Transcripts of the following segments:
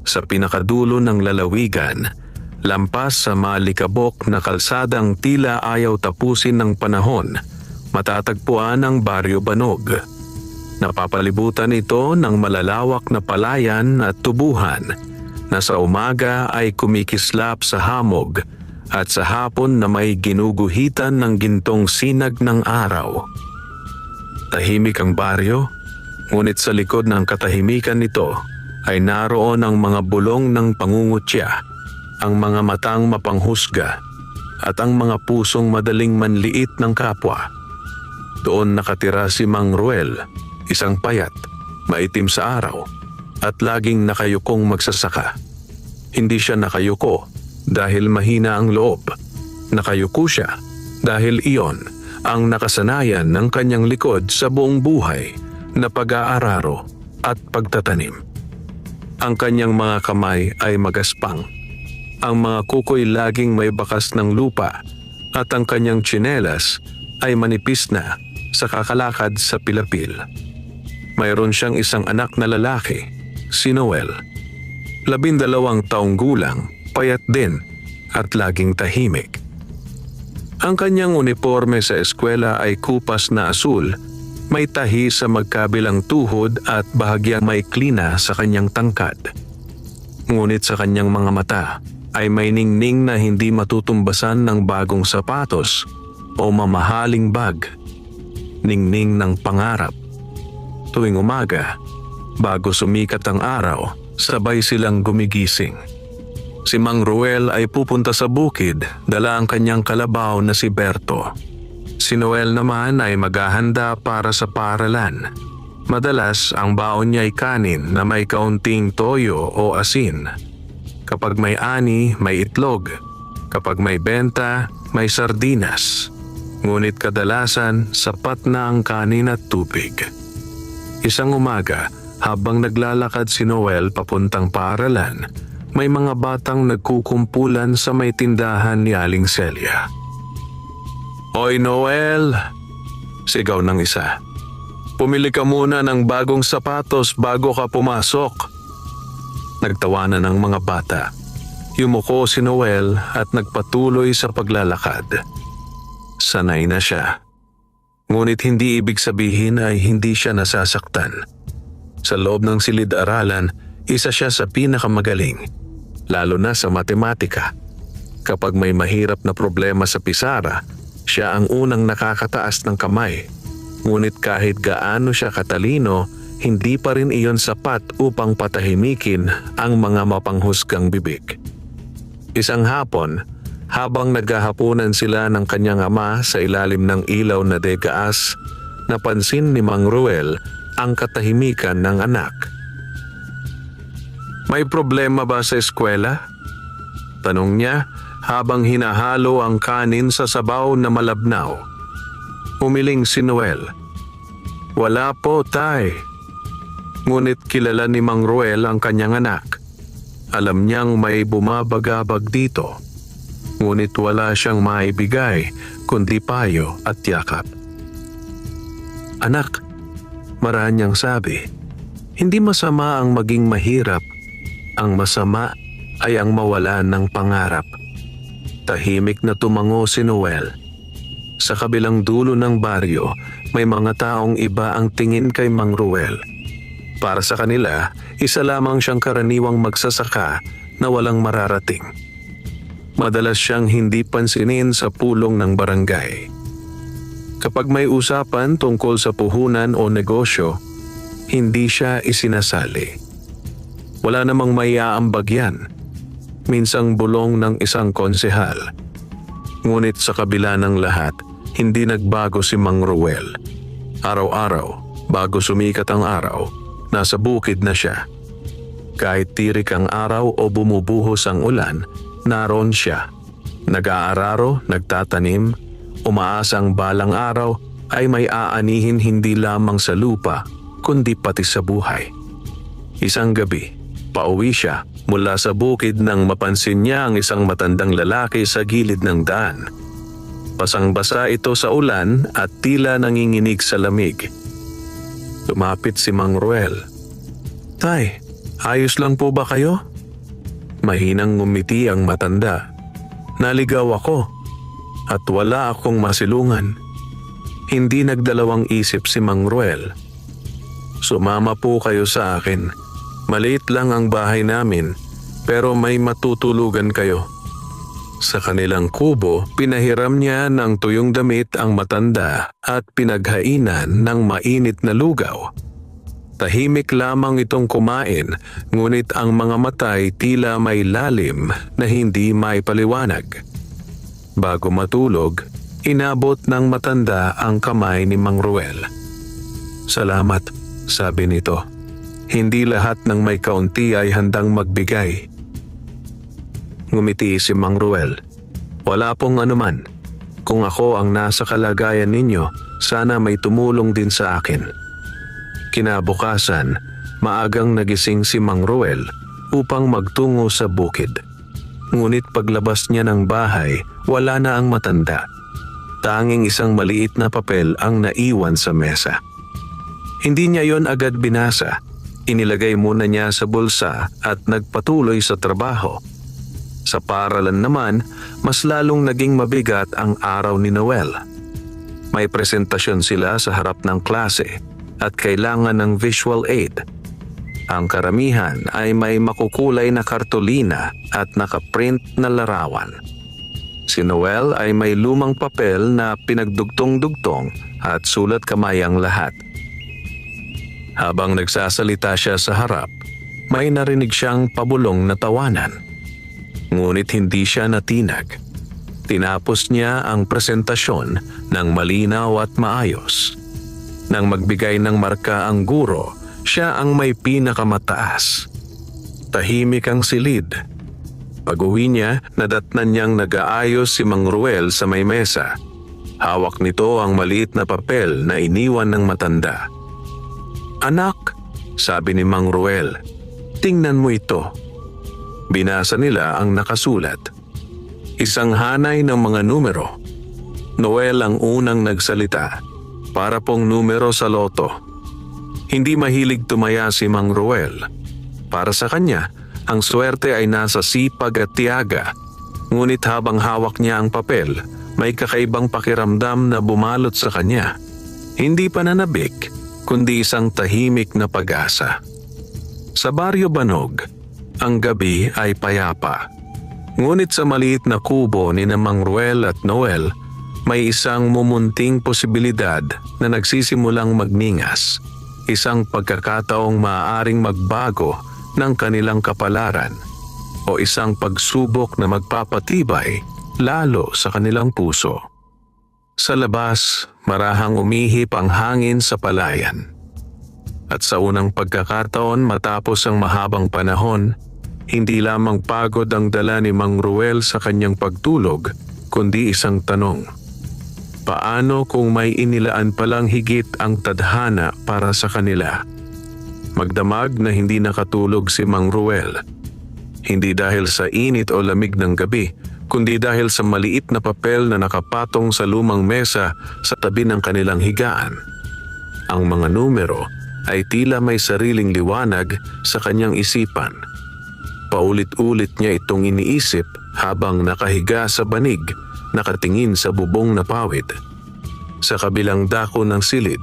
Sa pinakadulo ng lalawigan, lampas sa malikabok na kalsadang tila ayaw tapusin ng panahon, matatagpuan ang Baryo Banog. Napapalibutan ito ng malalawak na palayan at tubuhan na sa umaga ay kumikislap sa hamog at sa hapon na may ginuguhitan ng gintong sinag ng araw. Tahimik ang baryo, ngunit sa likod ng katahimikan nito ay naroon ang mga bulong ng pangungutya, ang mga matang mapanghusga at ang mga pusong madaling manliit ng kapwa. Doon nakatira si Mang Ruel, isang payat, maitim sa araw at laging nakayukong magsasaka. Hindi siya nakayuko dahil mahina ang loob. Nakayuko siya dahil iyon ang nakasanayan ng kanyang likod sa buong buhay na pag-aararo at pagtatanim. Ang kanyang mga kamay ay magaspang. Ang mga kuko'y laging may bakas ng lupa at ang kanyang tsinelas ay manipis na sa kakalakad sa pilapil. Mayroon siyang isang anak na lalaki, si Noel. 12 taong gulang, payat din at laging tahimik. Ang kanyang uniforme sa eskwela ay kupas na asul, may tahi sa magkabilang tuhod at bahagyang maikli na sa kanyang tangkad. Ngunit sa kanyang mga mata ay may ningning na hindi matutumbasan ng bagong sapatos o mamahaling bag. Ningning ng pangarap. Tuwing umaga, bago sumikat ang araw, sabay silang gumigising. Si Mang Ruel ay pupunta sa bukid, dala ang kanyang kalabaw na si Berto. Si Noel naman ay maghahanda para sa paaralan. Madalas ang baon niya ay kanin na may kaunting toyo o asin. Kapag may ani, may itlog. Kapag may benta, may sardinas. Ngunit kadalasan, sapat na ang kanin at tubig. Isang umaga, habang naglalakad si Noel papuntang paaralan, may mga batang nagkukumpulan sa may tindahan ni Aling Celia. "Hoy Noel!" sigaw ng isa. "Pumili ka muna ng bagong sapatos bago ka pumasok." Nagtawanan ang mga bata. Yumuko si Noel at nagpatuloy sa paglalakad. Sanay na siya. Ngunit hindi ibig sabihin ay hindi siya nasasaktan. Sa loob ng silid-aralan, isa siya sa pinakamagaling, lalo na sa matematika. Kapag may mahirap na problema sa pisara, siya ang unang nakakataas ng kamay. Ngunit kahit gaano siya katalino, hindi pa rin iyon sapat upang patahimikin ang mga mapanghusgang bibig. Isang hapon, habang naghahapunan sila ng kanyang ama sa ilalim ng ilaw na degaas, napansin ni Mang Ruel ang katahimikan ng anak. "May problema ba sa eskwela?" tanong niya habang hinahalo ang kanin sa sabaw na malabnaw. Umiling si Noel. "Wala po, tay." Ngunit kilala ni Mang Ruel ang kanyang anak. Alam niyang may bumabagabag dito. Ngunit wala siyang maibigay kundi payo at yakap. "Anak," marahang niyang sabi, "hindi masama ang maging mahirap. Ang masama ay ang mawalan ng pangarap." Tahimik na tumango si Noel. Sa kabilang dulo ng baryo, may mga taong iba ang tingin kay Mang Ruel. Para sa kanila, isa lamang siyang karaniwang magsasaka na walang mararating. Madalas siyang hindi pansinin sa pulong ng barangay. Kapag may usapan tungkol sa puhunan o negosyo, hindi siya isinasali. Wala namang maiaambag yan. Minsang bulong ng isang konsehal. Ngunit sa kabila ng lahat, hindi nagbago si Mang Ruel. Araw-araw, bago sumikat ang araw, nasa bukid na siya. Kahit tirik ang araw o bumubuhos ang ulan, naroon siya. Nag-aararo, nagtatanim, umaasang balang araw ay may aanihin hindi lamang sa lupa, kundi pati sa buhay. Isang gabi, pauwi siya mula sa bukid nang mapansin niya ang isang matandang lalaki sa gilid ng daan. Basang-basa ito sa ulan at tila nanginginig sa lamig. Lumapit si Mang Ruel. "Tay, ayos lang po ba kayo?" Mahinang ngumiti ang matanda. Naligaw ako at wala akong masilungan. Hindi nagdalawang isip si Mang Ruel. Sumama po kayo sa akin. Maliit lang ang bahay namin pero may matutulugan kayo. Sa kanilang kubo, pinahiram niya ng tuyong damit ang matanda at pinaghainan ng mainit na lugaw. Tahimik lamang itong kumain, ngunit ang mga matay tila may lalim na hindi maipaliwanag. Bago matulog, inabot ng matanda ang kamay ni Mang Ruel. "Salamat," sabi nito. "Hindi lahat ng may kaunti ay handang magbigay." Ngumiti si Mang Ruel. "Wala pong anuman. Kung ako ang nasa kalagayan ninyo, sana may tumulong din sa akin." Kinabukasan, maagang nagising si Mang Ruel upang magtungo sa bukid. Ngunit paglabas niya ng bahay, wala na ang matanda. Tanging isang maliit na papel ang naiwan sa mesa. Hindi niya yon agad binasa. Inilagay muna niya sa bulsa at nagpatuloy sa trabaho. Sa paaralan naman, mas lalong naging mabigat ang araw ni Noel. May presentasyon sila sa harap ng klase at kailangan ng visual aid. Ang karamihan ay may makukulay na kartolina at nakaprint na larawan. Si Noel ay may lumang papel na pinagdugtong-dugtong at sulat kamay ang lahat. Habang nagsasalita siya sa harap, may narinig siyang pabulong na tawanan. Ngunit hindi siya natinag. Tinapos niya ang presentasyon ng malinaw at maayos. Nang magbigay ng marka ang guro, siya ang may pinakamataas. Tahimik ang silid. Pag-uwi niya, nadatnan niyang nag-aayos si Mang Ruel sa may mesa. Hawak nito ang maliit na papel na iniwan ng matanda. "Anak," sabi ni Mang Ruel, "tingnan mo ito." Binasa nila ang nakasulat. Isang hanay ng mga numero. Noel ang unang nagsalita. Para pong numero sa loto. Hindi mahilig tumaya si Mang Ruel. Para sa kanya, ang swerte ay nasa sipag at tiyaga. Ngunit habang hawak niya ang papel, may kakaibang pakiramdam na bumalot sa kanya. Hindi pananabik, kundi isang tahimik na pag-asa. Sa Baryo Banog, ang gabi ay payapa. Ngunit sa maliit na kubo ni Mang Ruel at Noel, may isang mumunting posibilidad na nagsisimulang magningas. Isang pagkakataong maaaring magbago ng kanilang kapalaran o isang pagsubok na magpapatibay lalo sa kanilang puso. Sa labas, marahang umihip ang hangin sa palayan. At sa unang pagkakataon matapos ang mahabang panahon, hindi lamang pagod ang dala ni Mang Ruel sa kanyang pagtulog, kundi isang tanong. Paano kung may inilaan palang higit ang tadhana para sa kanila? Magdamag na hindi nakatulog si Mang Ruel. Hindi dahil sa init o lamig ng gabi, kundi dahil sa maliit na papel na nakapatong sa lumang mesa sa tabi ng kanilang higaan. Ang mga numero ay tila may sariling liwanag sa kanyang isipan. Paulit-ulit niya itong iniisip habang nakahiga sa banig, nakatingin sa bubong na pawid. Sa kabilang dako ng silid,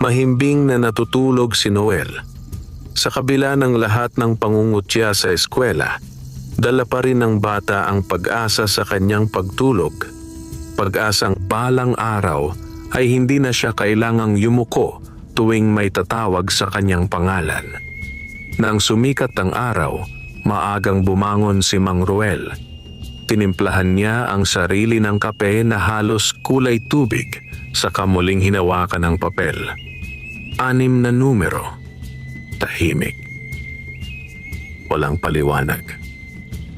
mahimbing na natutulog si Noel. Sa kabila ng lahat ng pangungutya sa eskwela, dala pa rin ng bata ang pag-asa sa kanyang pagtulog. Pag-asang balang araw ay hindi na siya kailangang yumuko tuwing may tatawag sa kanyang pangalan. Nang sumikat ang araw, maagang bumangon si Mang Ruel. Tinimplahan niya ang sarili ng kape na halos kulay tubig sa kamuling hinawakan ng papel. 6 na numero. Tahimik. Walang paliwanag.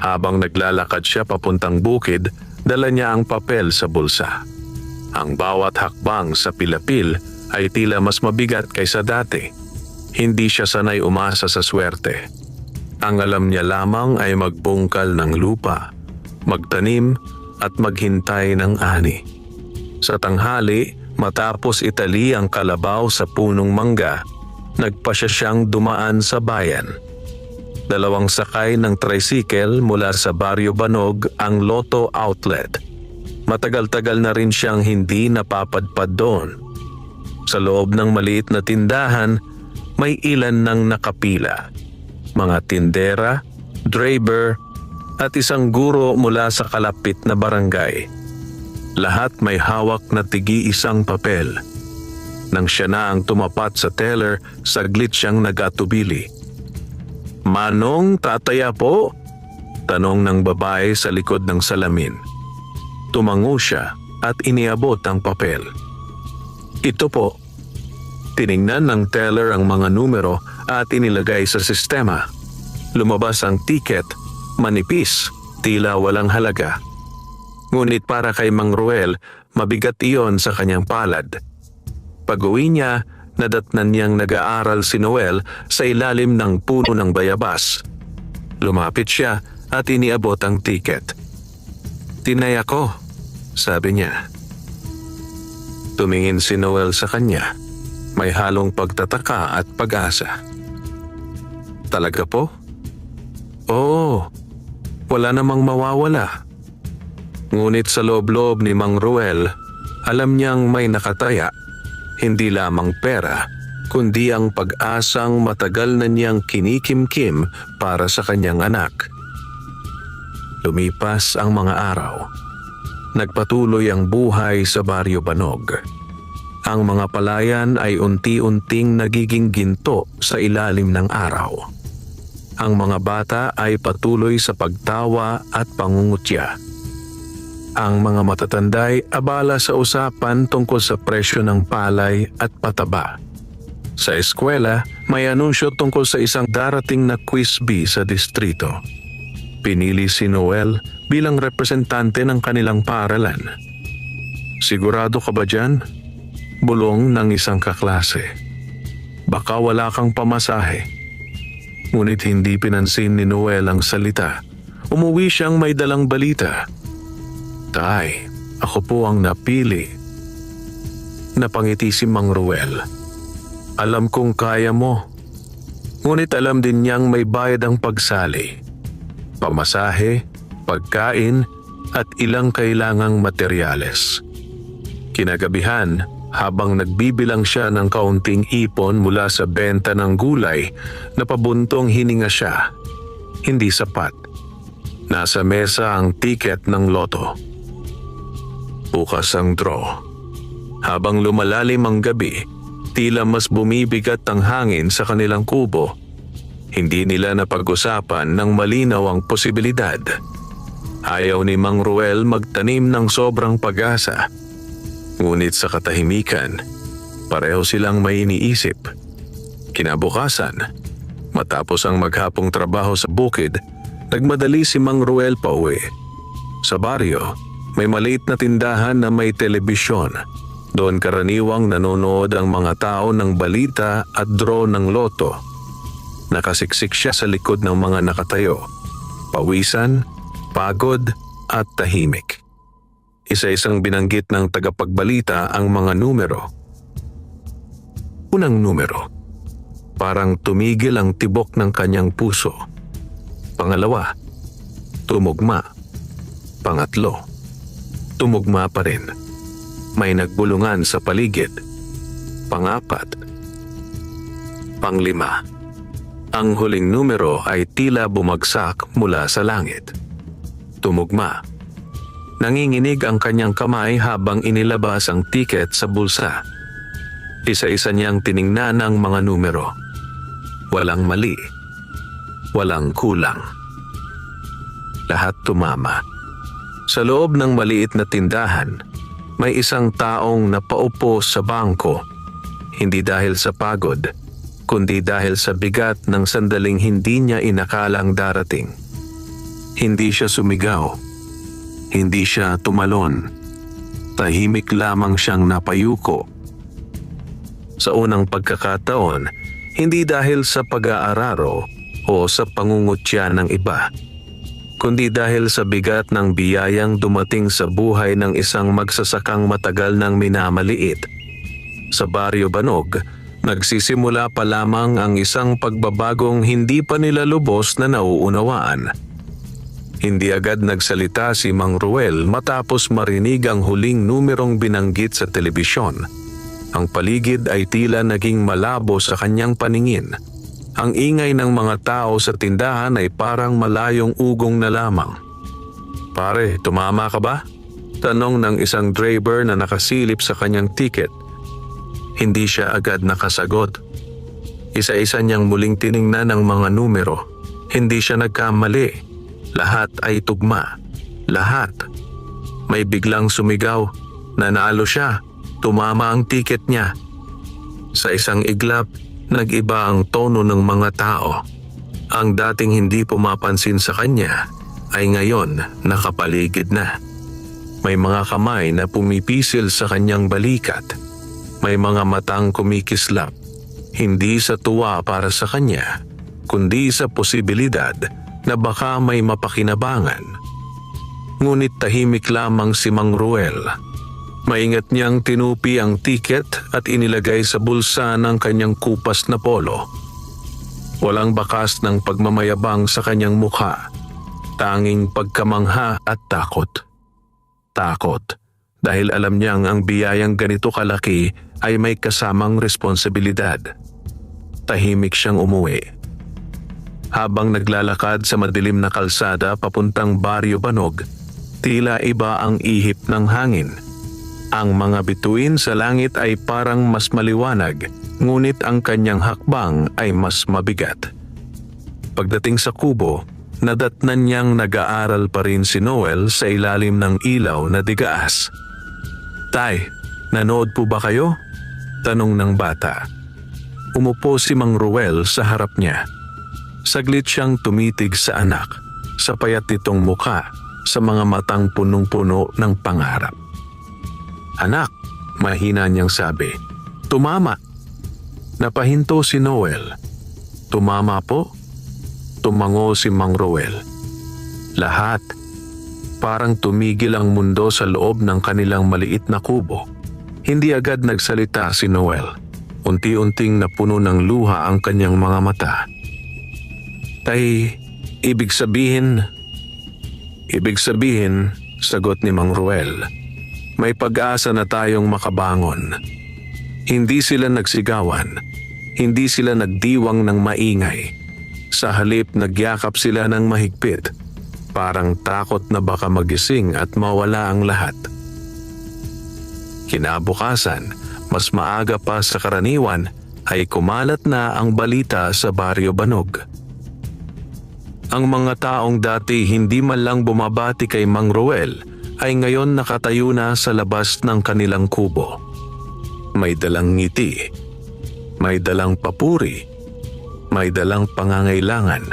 Habang naglalakad siya papuntang bukid, dala niya ang papel sa bulsa. Ang bawat hakbang sa pilapil ay tila mas mabigat kaysa dati. Hindi siya sanay umasa sa swerte. Ang alam niya lamang ay magbungkal ng lupa, magtanim at maghintay ng ani. Sa tanghali, matapos itali ang kalabaw sa punong mangga, nagpasya siyang dumaan sa bayan. Dalawang sakay ng tricycle mula sa Baryo Banog ang Lotto Outlet. Matagal-tagal na rin siyang hindi napapadpad doon. Sa loob ng maliit na tindahan, may ilan nang nakapila. Mga tindera, driver, at isang guro mula sa kalapit na barangay. Lahat may hawak na tigi-isang papel. Nang siya na ang tumapat sa teller, saglit siyang nagatubili. "Manong, tataya po?" tanong ng babae sa likod ng salamin. Tumango siya at iniabot ang papel. "Ito po." Tiningnan ng teller ang mga numero at inilagay sa sistema. Lumabas ang ticket, manipis, tila walang halaga. Ngunit para kay Mang Ruel, mabigat iyon sa kanyang palad. Pag-uwi niya, nadatnan niyang nag-aaral si Noel sa ilalim ng puno ng bayabas. Lumapit siya at iniabot ang ticket. "Tinay ako," sabi niya. Tumingin si Noel sa kanya. May halong pagtataka at pag-asa. "Talaga po?" "Oo, wala namang mawawala." Ngunit sa loob-loob ni Mang Ruel, alam niyang may nakataya. Hindi lamang pera, kundi ang pag-asang matagal na niyang kinikimkim para sa kanyang anak. Lumipas ang mga araw. Nagpatuloy ang buhay sa Baryo Banog. Ang mga palayan ay unti-unting nagiging ginto sa ilalim ng araw. Ang mga bata ay patuloy sa pagtawa at pangungutya. Ang mga matatanday abala sa usapan tungkol sa presyo ng palay at pataba. Sa eskwela, may anunsyo tungkol sa isang darating na quiz bee sa distrito. Pinili si Noel bilang representante ng kanilang paaralan. "Sigurado ka ba dyan?" bulong ng isang kaklase. "Baka wala kang pamasahe." Ngunit hindi pinansin ni Noel ang salita. Umuwi siyang may dalang balita. "Tay, ako po ang napili." Napangiti si Mang Ruel. "Alam kong kaya mo." Ngunit alam din niyang may bayad ang pagsali. Pamasahe, pagkain, at ilang kailangang materyales. Kinagabihan, habang nagbibilang siya ng kaunting ipon mula sa benta ng gulay, napabuntong hininga siya. Hindi sapat. Nasa mesa ang tiket ng loto. Bukas ang draw. Habang lumalalim ang gabi, tila mas bumibigat ang hangin sa kanilang kubo. Hindi nila napag-usapan ng malinaw ang posibilidad. Ayaw ni Mang Ruel magtanim ng sobrang pag-asa. Ngunit sa katahimikan, pareho silang may iniisip. Kinabukasan, matapos ang maghapong trabaho sa bukid, nagmadali si Mang Ruel pauwi. Sa baryo, may maliit na tindahan na may telebisyon. Doon karaniwang nanonood ang mga tao ng balita at draw ng loto. Nakasiksik siya sa likod ng mga nakatayo. Pawisan, pagod at tahimik. Isa-isang binanggit ng tagapagbalita ang mga numero. Unang numero. Parang tumigil ang tibok ng kanyang puso. Pangalawa, tumugma. Pangatlo, tumugma pa rin. May nagbulungan sa paligid. Pangapat. Panglima. Ang huling numero ay tila bumagsak mula sa langit. Tumugma. Nanginginig ang kanyang kamay habang inilabas ang tiket sa bulsa. Isa-isa niyang tiningnan ang mga numero. Walang mali. Walang kulang. Lahat tumama. Sa loob ng maliit na tindahan, may isang taong napaupo sa bangko. Hindi dahil sa pagod, kundi dahil sa bigat ng sandaling hindi niya inakalang darating. Hindi siya sumigaw. Hindi siya tumalon. Tahimik lamang siyang napayuko. Sa unang pagkakataon, hindi dahil sa pag-aararo o sa pangungutya ng iba, kundi dahil sa bigat ng biyayang dumating sa buhay ng isang magsasakang matagal nang minamaliit. Sa Baryo Banog, Nagsisimula pa lamang ang isang pagbabagong hindi pa nila lubos na nauunawaan. Hindi agad nagsalita si Mang Ruel matapos marinig ang huling numerong binanggit sa telebisyon. Ang paligid ay tila naging malabo sa kanyang paningin. Ang ingay ng mga tao sa tindahan ay parang malayong ugong na lamang. "Pare, tumama ka ba?" tanong ng isang driver na nakasilip sa kanyang ticket. Hindi siya agad nakasagot. Isa-isa niyang muling tiningnan ang mga numero. Hindi siya nagkamali. Lahat ay tugma. Lahat. May biglang sumigaw. Nanalo siya. Tumama ang tiket niya. Sa isang iglap, nag-iba ang tono ng mga tao. Ang dating hindi pumapansin sa kanya ay ngayon nakapaligid na. May mga kamay na pumipisil sa kanyang balikat. May mga matang kumikislap. Hindi sa tuwa para sa kanya, kundi sa posibilidad na baka may mapakinabangan. Ngunit tahimik lamang si Mang Ruel. Maingat niyang tinupi ang tiket at inilagay sa bulsa ng kanyang kupas na polo. Walang bakas ng pagmamayabang sa kanyang mukha, tanging pagkamangha at takot. Takot dahil alam niyang ang biyayang ganito kalaki ay may kasamang responsibilidad. Tahimik siyang umuwi. Habang naglalakad sa madilim na kalsada papuntang Barrio Banog, tila iba ang ihip ng hangin. Ang mga bituin sa langit ay parang mas maliwanag, ngunit ang kanyang hakbang ay mas mabigat. Pagdating sa kubo, nadatnan niyang nag-aaral pa rin si Noel sa ilalim ng ilaw na digaas. "Tay, nanood po ba kayo?" tanong ng bata. Umupo si Mang Ruel sa harap niya. Saglit siyang tumitig sa anak, sa payat nitong mukha, sa mga matang punong-puno ng pangarap. "Anak," mahina niyang sabi, "tumama." Napahinto si Noel. "Tumama po?" Tumango si Mang Ruel. Lahat. Parang tumigil ang mundo sa loob ng kanilang maliit na kubo. Hindi agad nagsalita si Noel. Unti-unting napuno ng luha ang kanyang mga mata. "Tay, ibig sabihin," sagot ni Mang Ruel, "may pag-asa na tayong makabangon." Hindi sila nagsigawan. Hindi sila nagdiwang ng maingay. Sa halip nagyakap sila ng mahigpit. Parang takot na baka magising at mawala ang lahat. Kinabukasan, mas maaga pa sa karaniwan, ay kumalat na ang balita sa Barrio Banog. Ang mga taong dati hindi man lang bumabati kay Mang Ruel ay ngayon nakatayo na sa labas ng kanilang kubo. May dalang ngiti, may dalang papuri, may dalang pangangailangan.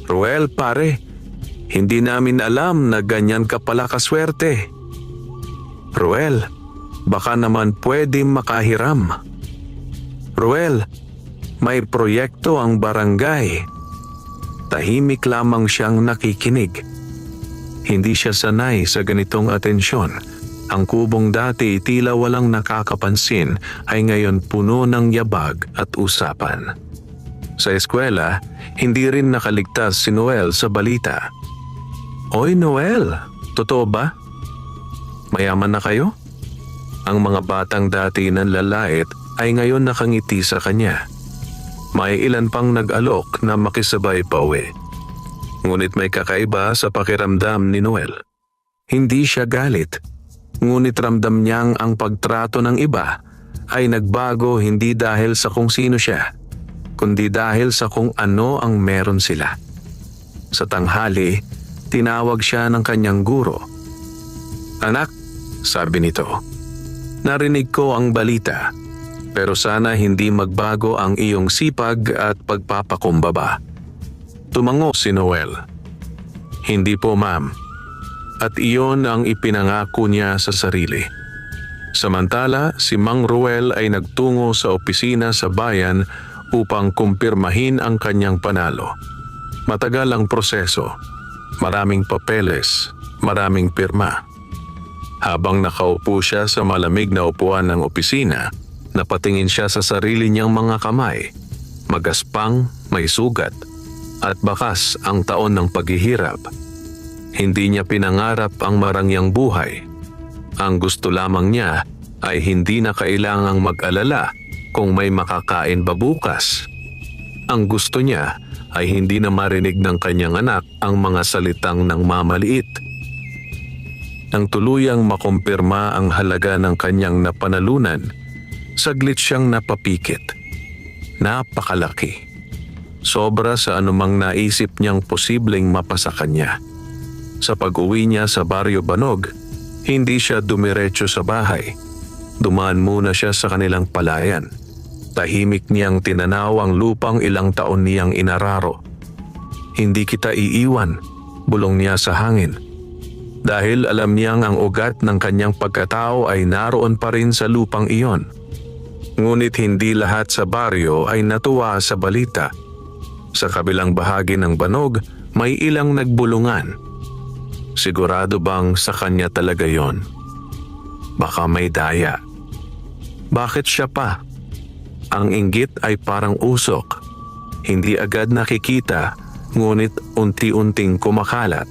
"Ruel, pare, hindi namin alam na ganyan ka pala kaswerte. Ruel, baka naman pwedeng makahiram. Ruel, may proyekto ang barangay." Tahimik lamang siyang nakikinig. Hindi siya sanay sa ganitong atensyon. Ang kubong dati tila walang nakakapansin ay ngayon puno ng yabag at usapan. Sa eskwela, hindi rin nakaligtas si Noel sa balita. "Oy Noel, totoo ba? Mayaman na kayo?" Ang mga batang dati nanlalait ay ngayon nakangiti sa kanya. May ilan pang nag-alok na makisabay pa uwi. Ngunit may kakaiba sa pakiramdam ni Noel. Hindi siya galit. Ngunit ramdam niyang ang pagtrato ng iba ay nagbago hindi dahil sa kung sino siya, kundi dahil sa kung ano ang meron sila. Sa tanghali, tinawag siya ng kanyang guro. "Anak," sabi nito, "narinig ko ang balita. Pero sana hindi magbago ang iyong sipag at pagpapakumbaba." Tumango si Noel. "Hindi po, ma'am." At iyon ang ipinangako niya sa sarili. Samantala, si Mang Ruel ay nagtungo sa opisina sa bayan upang kumpirmahin ang kanyang panalo. Matagal ang proseso. Maraming papeles, maraming pirma. Habang nakaupo siya sa malamig na upuan ng opisina, Napatingin siya sa sarili niyang mga kamay. Magaspang, may sugat, at bakas ang taon ng paghihirap. Hindi niya pinangarap ang marangyang buhay. Ang gusto lamang niya ay hindi na kailangang mag-alala kung may makakain ba bukas. Ang gusto niya ay hindi na marinig ng kanyang anak ang mga salitang nangmamaliit. Nang tuluyang makumpirma ang halaga ng kanyang napanalunan, saglit siyang napapikit. Napakalaki. Sobra sa anumang naisip niyang posibleng mapasa kanya. Sa pag-uwi niya sa Baryo Banog, hindi siya dumiretso sa bahay. Dumaan muna siya sa kanilang palayan. Tahimik niyang tinanaw ang lupang ilang taon niyang inararo. Hindi kita iiwan, bulong niya sa hangin. Dahil alam niyang ang ugat ng kanyang pagkatao ay naroon pa rin sa lupang iyon. Ngunit hindi lahat sa baryo ay natuwa sa balita. Sa kabilang bahagi ng Banog, may ilang nagbulungan. Sigurado bang sa kanya talaga yon? Baka may daya. Bakit siya pa? Ang inggit ay parang usok. Hindi agad nakikita, ngunit unti-unting kumakalat.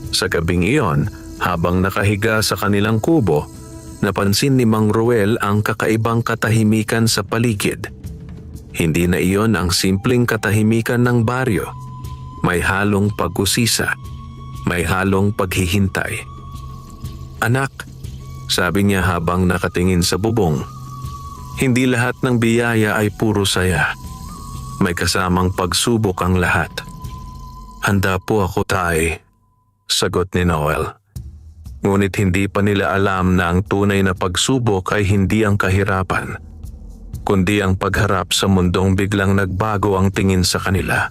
Sa gabing iyon, habang nakahiga sa kanilang kubo, napansin ni Mang Ruel ang kakaibang katahimikan sa paligid. Hindi na iyon ang simpleng katahimikan ng baryo. May halong pag-usisa. May halong paghihintay. Anak, sabi niya habang nakatingin sa bubong. Hindi lahat ng biyaya ay puro saya. May kasamang pagsubok ang lahat. Handa po ako, Tay, sagot ni Noel. Ngunit hindi pa nila alam na ang tunay na pagsubok ay hindi ang kahirapan, kundi ang pagharap sa mundong biglang nagbago ang tingin sa kanila.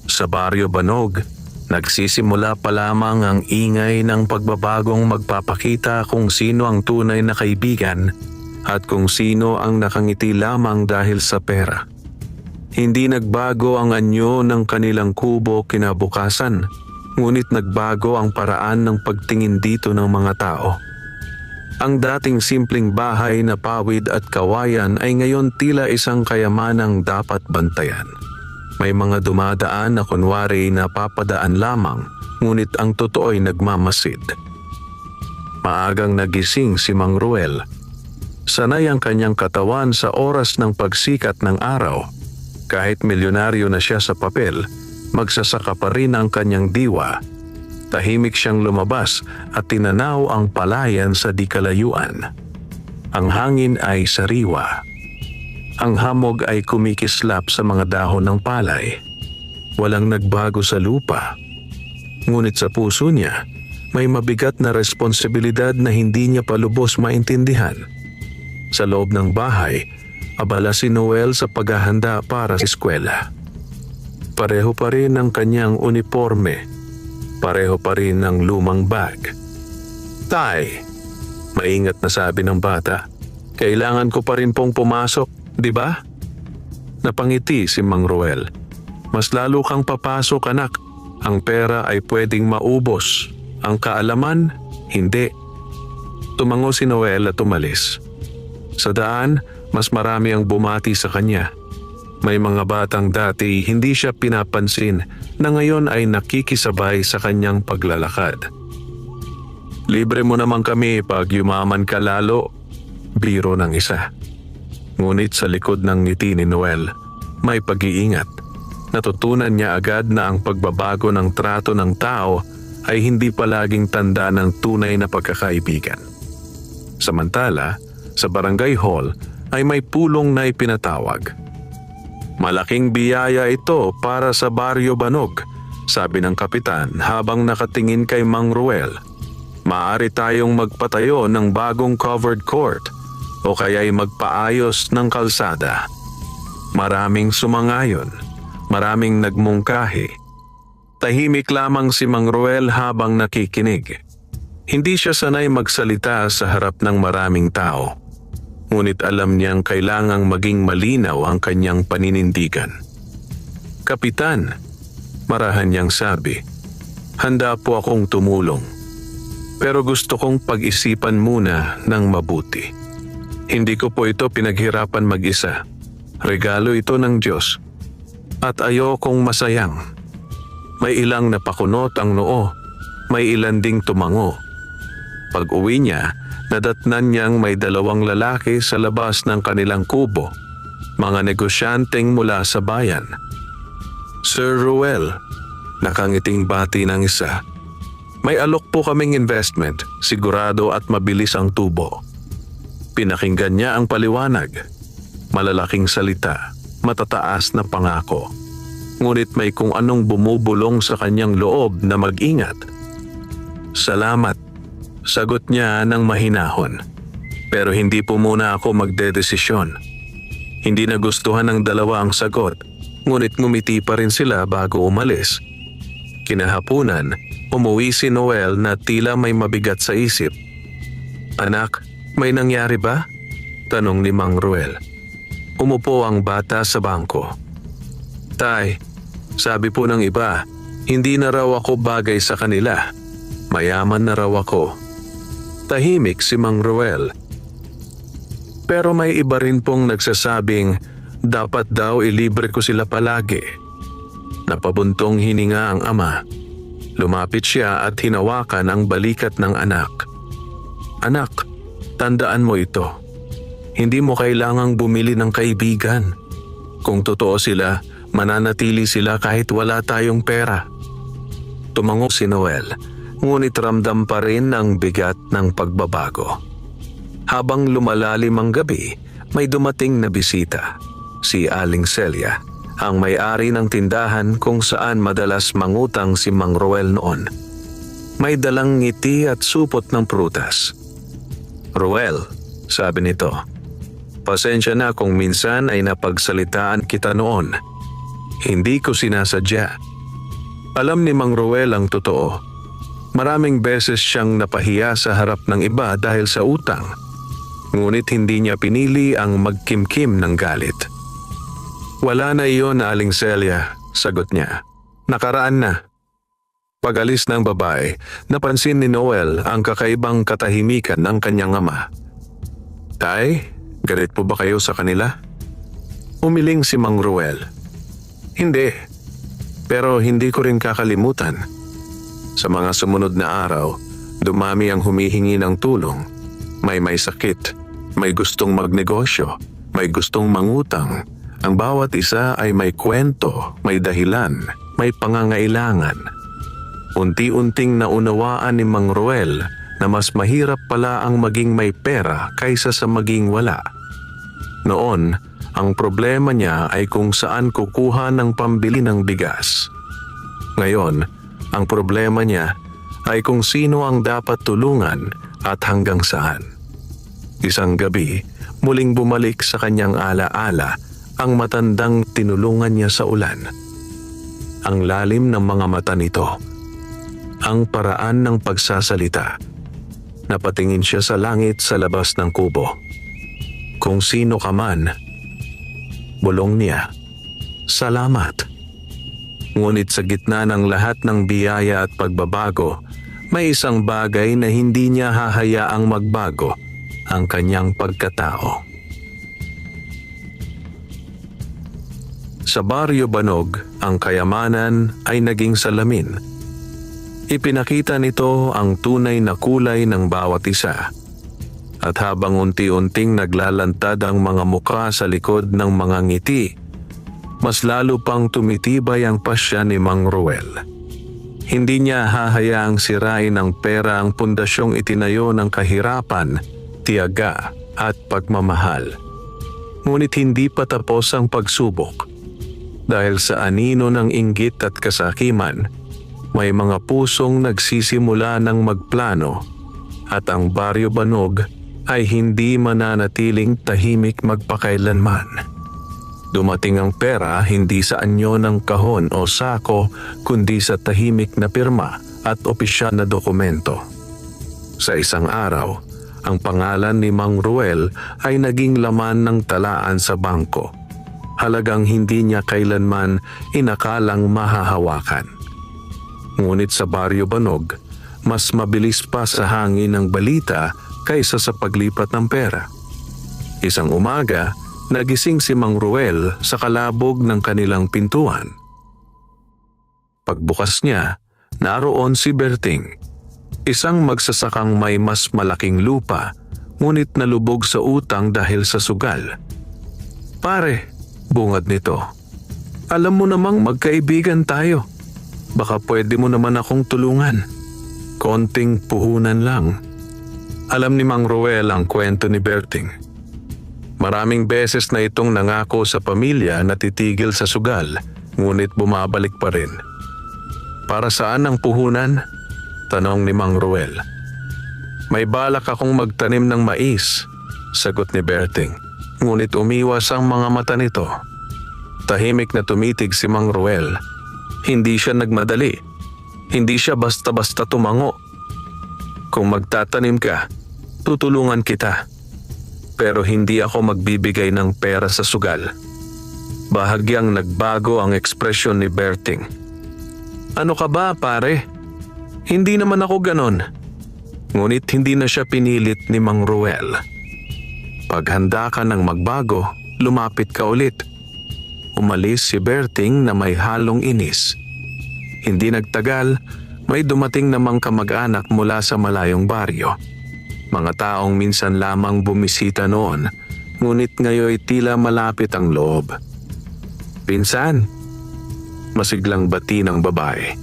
Sa Baryo Banog, nagsisimula pa lamang ang ingay ng pagbabagong magpapakita kung sino ang tunay na kaibigan at kung sino ang nakangiti lamang dahil sa pera. Hindi nagbago ang anyo ng kanilang kubo kinabukasan, ngunit nagbago ang paraan ng pagtingin dito ng mga tao. Ang dating simpleng bahay na pawid at kawayan ay ngayon tila isang kayamanang dapat bantayan. May mga dumadaan na kunwari napapadaan lamang, ngunit ang totoo'y nagmamasid. Maagang nagising si Mang Ruel. Sanay ang kanyang katawan sa oras ng pagsikat ng araw. Kahit milyonaryo na siya sa papel, magsasaka pa rin ang kanyang diwa. Tahimik siyang lumabas at tinanaw ang palayan sa di kalayuan. Ang hangin ay sariwa. Ang hamog ay kumikislap sa mga dahon ng palay. Walang nagbago sa lupa. Ngunit sa puso niya, may mabigat na responsibilidad na hindi niya palubos maintindihan. Sa loob ng bahay, abala si Noel sa paghahanda para sa eskwela. Pareho pa rin ang kanyang uniforme. Pareho pa rin ang lumang bag. Tay, maingat na sabi ng bata, kailangan ko pa rin pong pumasok. Di ba? Napangiti si Mang Ruel. Mas lalo kang papasok, anak. Ang pera ay pwedeng maubos. Ang kaalaman, hindi. Tumango si Noel at umalis. Sa daan, mas marami ang bumati sa kanya. May mga batang dati hindi siya pinapansin na ngayon ay nakikisabay sa kanyang paglalakad. Libre mo naman kami pag yumaman ka lalo, biro ng isa. Ngunit sa likod ng ngiti ni Noel, may pag-iingat. Natutunan niya agad na ang pagbabago ng trato ng tao ay hindi palaging tanda ng tunay na pagkakaibigan. Samantala, sa barangay hall ay may pulong na ipinatawag. Malaking biyaya ito para sa Baryo Banog, sabi ng kapitan habang nakatingin kay Mang Ruel. Maaari tayong magpatayo ng bagong covered court o kaya'y magpaayos ng kalsada. Maraming sumangayon, maraming nagmungkahi. Tahimik lamang si Mang Ruel habang nakikinig. Hindi siya sanay magsalita sa harap ng maraming tao. Ngunit alam niyang kailangang maging malinaw ang kanyang paninindigan. Kapitan, marahan niyang sabi, handa po akong tumulong. Pero gusto kong pag-isipan muna ng mabuti. Hindi ko po ito pinaghirapan mag-isa. Regalo ito ng Diyos. At ayokong masayang. May ilang napakunot ang noo, may ilan ding tumango. Pag uwi niya, nadatnan niyang may 2 lalaki sa labas ng kanilang kubo, mga negosyanteng mula sa bayan. Sir Ruel, nakangiting bati ng isa. May alok po kaming investment, sigurado at mabilis ang tubo. Pinakinggan niya ang paliwanag. Malalaking salita, matataas na pangako. Ngunit may kung anong bumubulong sa kanyang loob na mag-ingat. Salamat, sagot niya ng mahinahon. Pero hindi po muna ako magdedesisyon. Hindi nagustuhan ng dalawa ang sagot, ngunit ngumiti pa rin sila bago umalis. Kinahapunan, umuwi si Noel na tila may mabigat sa isip. Anak, may nangyari ba? Tanong ni Mang Ruel. Umupo ang bata sa bangko. Tay, sabi po ng iba, hindi na raw ako bagay sa kanila. Mayaman na raw ako. Tahimik si Mang Ruel. Pero may iba rin pong nagsasabing dapat daw ilibre ko sila palagi. Napabuntong hininga ang ama. Lumapit siya at hinawakan ang balikat ng anak. Anak, tandaan mo ito. Hindi mo kailangang bumili ng kaibigan. Kung totoo sila, mananatili sila kahit wala tayong pera. Tumango si Noel, ngunit ramdam pa rin ang bigat ng pagbabago. Habang lumalalim ang gabi, may dumating na bisita. Si Aling Celia, ang may-ari ng tindahan kung saan madalas mangutang si Mang Ruel noon. May dalang ngiti at supot ng prutas. Ruel, sabi nito, pasensya na kung minsan ay napagsalitaan kita noon. Hindi ko sinasadya. Alam ni Mang Ruel ang totoo. Maraming beses siyang napahiya sa harap ng iba dahil sa utang. Ngunit hindi niya pinili ang magkimkim ng galit. Wala na iyon, Aling Celia, sagot niya. Nakaraan na. Pag-alis ng babae, napansin ni Noel ang kakaibang katahimikan ng kanyang ama. Tay, galit po ba kayo sa kanila? Umiling si Mang Ruel. Hindi, pero hindi ko rin kakalimutan. Sa mga sumunod na araw, dumami ang humihingi ng tulong. May sakit, may gustong magnegosyo, may gustong mangutang. Ang bawat isa ay may kwento, may dahilan, may pangangailangan. Unti-unting naunawaan ni Mang Ruel na mas mahirap pala ang maging may pera kaysa sa maging wala. Noon, ang problema niya ay kung saan kukuha ng pambili ng bigas. Ngayon, ang problema niya ay kung sino ang dapat tulungan at hanggang saan. Isang gabi, muling bumalik sa kanyang alaala ang matandang tinulungan niya sa ulan. Ang lalim ng mga mata nito, ang paraan ng pagsasalita. Napatingin siya sa langit sa labas ng kubo. Kung sino ka man, bulong niya, salamat. Ngunit sa gitna ng lahat ng biyaya at pagbabago, may isang bagay na hindi niya hahayaang magbago, ang kanyang pagkatao. Sa Baryo Banog, ang kayamanan ay naging salamin. Ipinakita nito ang tunay na kulay ng bawat isa. At habang unti-unting naglalantad ang mga mukha sa likod ng mga ngiti, mas lalo pang tumitibay ang pasya ni Mang Ruel. Hindi niya hahayaang sirain ng pera ang pundasyong itinayo ng kahirapan, tiyaga at pagmamahal. Ngunit hindi pa tapos ang pagsubok. Dahil sa anino ng inggit at kasakiman, may mga pusong nagsisimula ng magplano at ang Baryo Banog ay hindi mananatiling tahimik magpakailanman. Dumating ang pera hindi sa anyo ng kahon o sako kundi sa tahimik na pirma at opisyal na dokumento. Sa isang araw, ang pangalan ni Mang Ruel ay naging laman ng talaan sa bangko. Halagang hindi niya kailanman inakalang mahahawakan. Ngunit sa Baryo Banog, mas mabilis pa sa hangin ang balita kaysa sa paglipat ng pera. Isang umaga, nagising si Mang Ruel sa kalabog ng kanilang pintuan. Pagbukas niya, naroon si Berting, isang magsasakang may mas malaking lupa, ngunit nalubog sa utang dahil sa sugal. "Pare," bungad nito, "alam mo namang magkaibigan tayo. Baka pwede mo naman akong tulungan. Konting puhunan lang." Alam ni Mang Ruel ang kwento ni Berting. Maraming beses na itong nangako sa pamilya na titigil sa sugal, ngunit bumabalik pa rin. "Para saan ang puhunan?" tanong ni Mang Ruel. "May balak akong magtanim ng mais," sagot ni Berting, ngunit umiwas ang mga mata nito. Tahimik na tumitig si Mang Ruel. Hindi siya nagmadali. Hindi siya basta-basta tumango. "Kung magtatanim ka, tutulungan kita. Pero hindi ako magbibigay ng pera sa sugal." Bahagyang nagbago ang ekspresyon ni Berting. "Ano ka ba, pare? Hindi naman ako ganon." Ngunit hindi na siya pinilit ni Mang Ruel. "Pag handa ka ng magbago, lumapit ka ulit." Umalis si Berting na may halong inis. Hindi nagtagal, may dumating namang kamag-anak mula sa malayong baryo. Mga taong minsan lamang bumisita noon, ngunit ngayon tila malapit ang loob. "Pinsan," masiglang bati ng babae.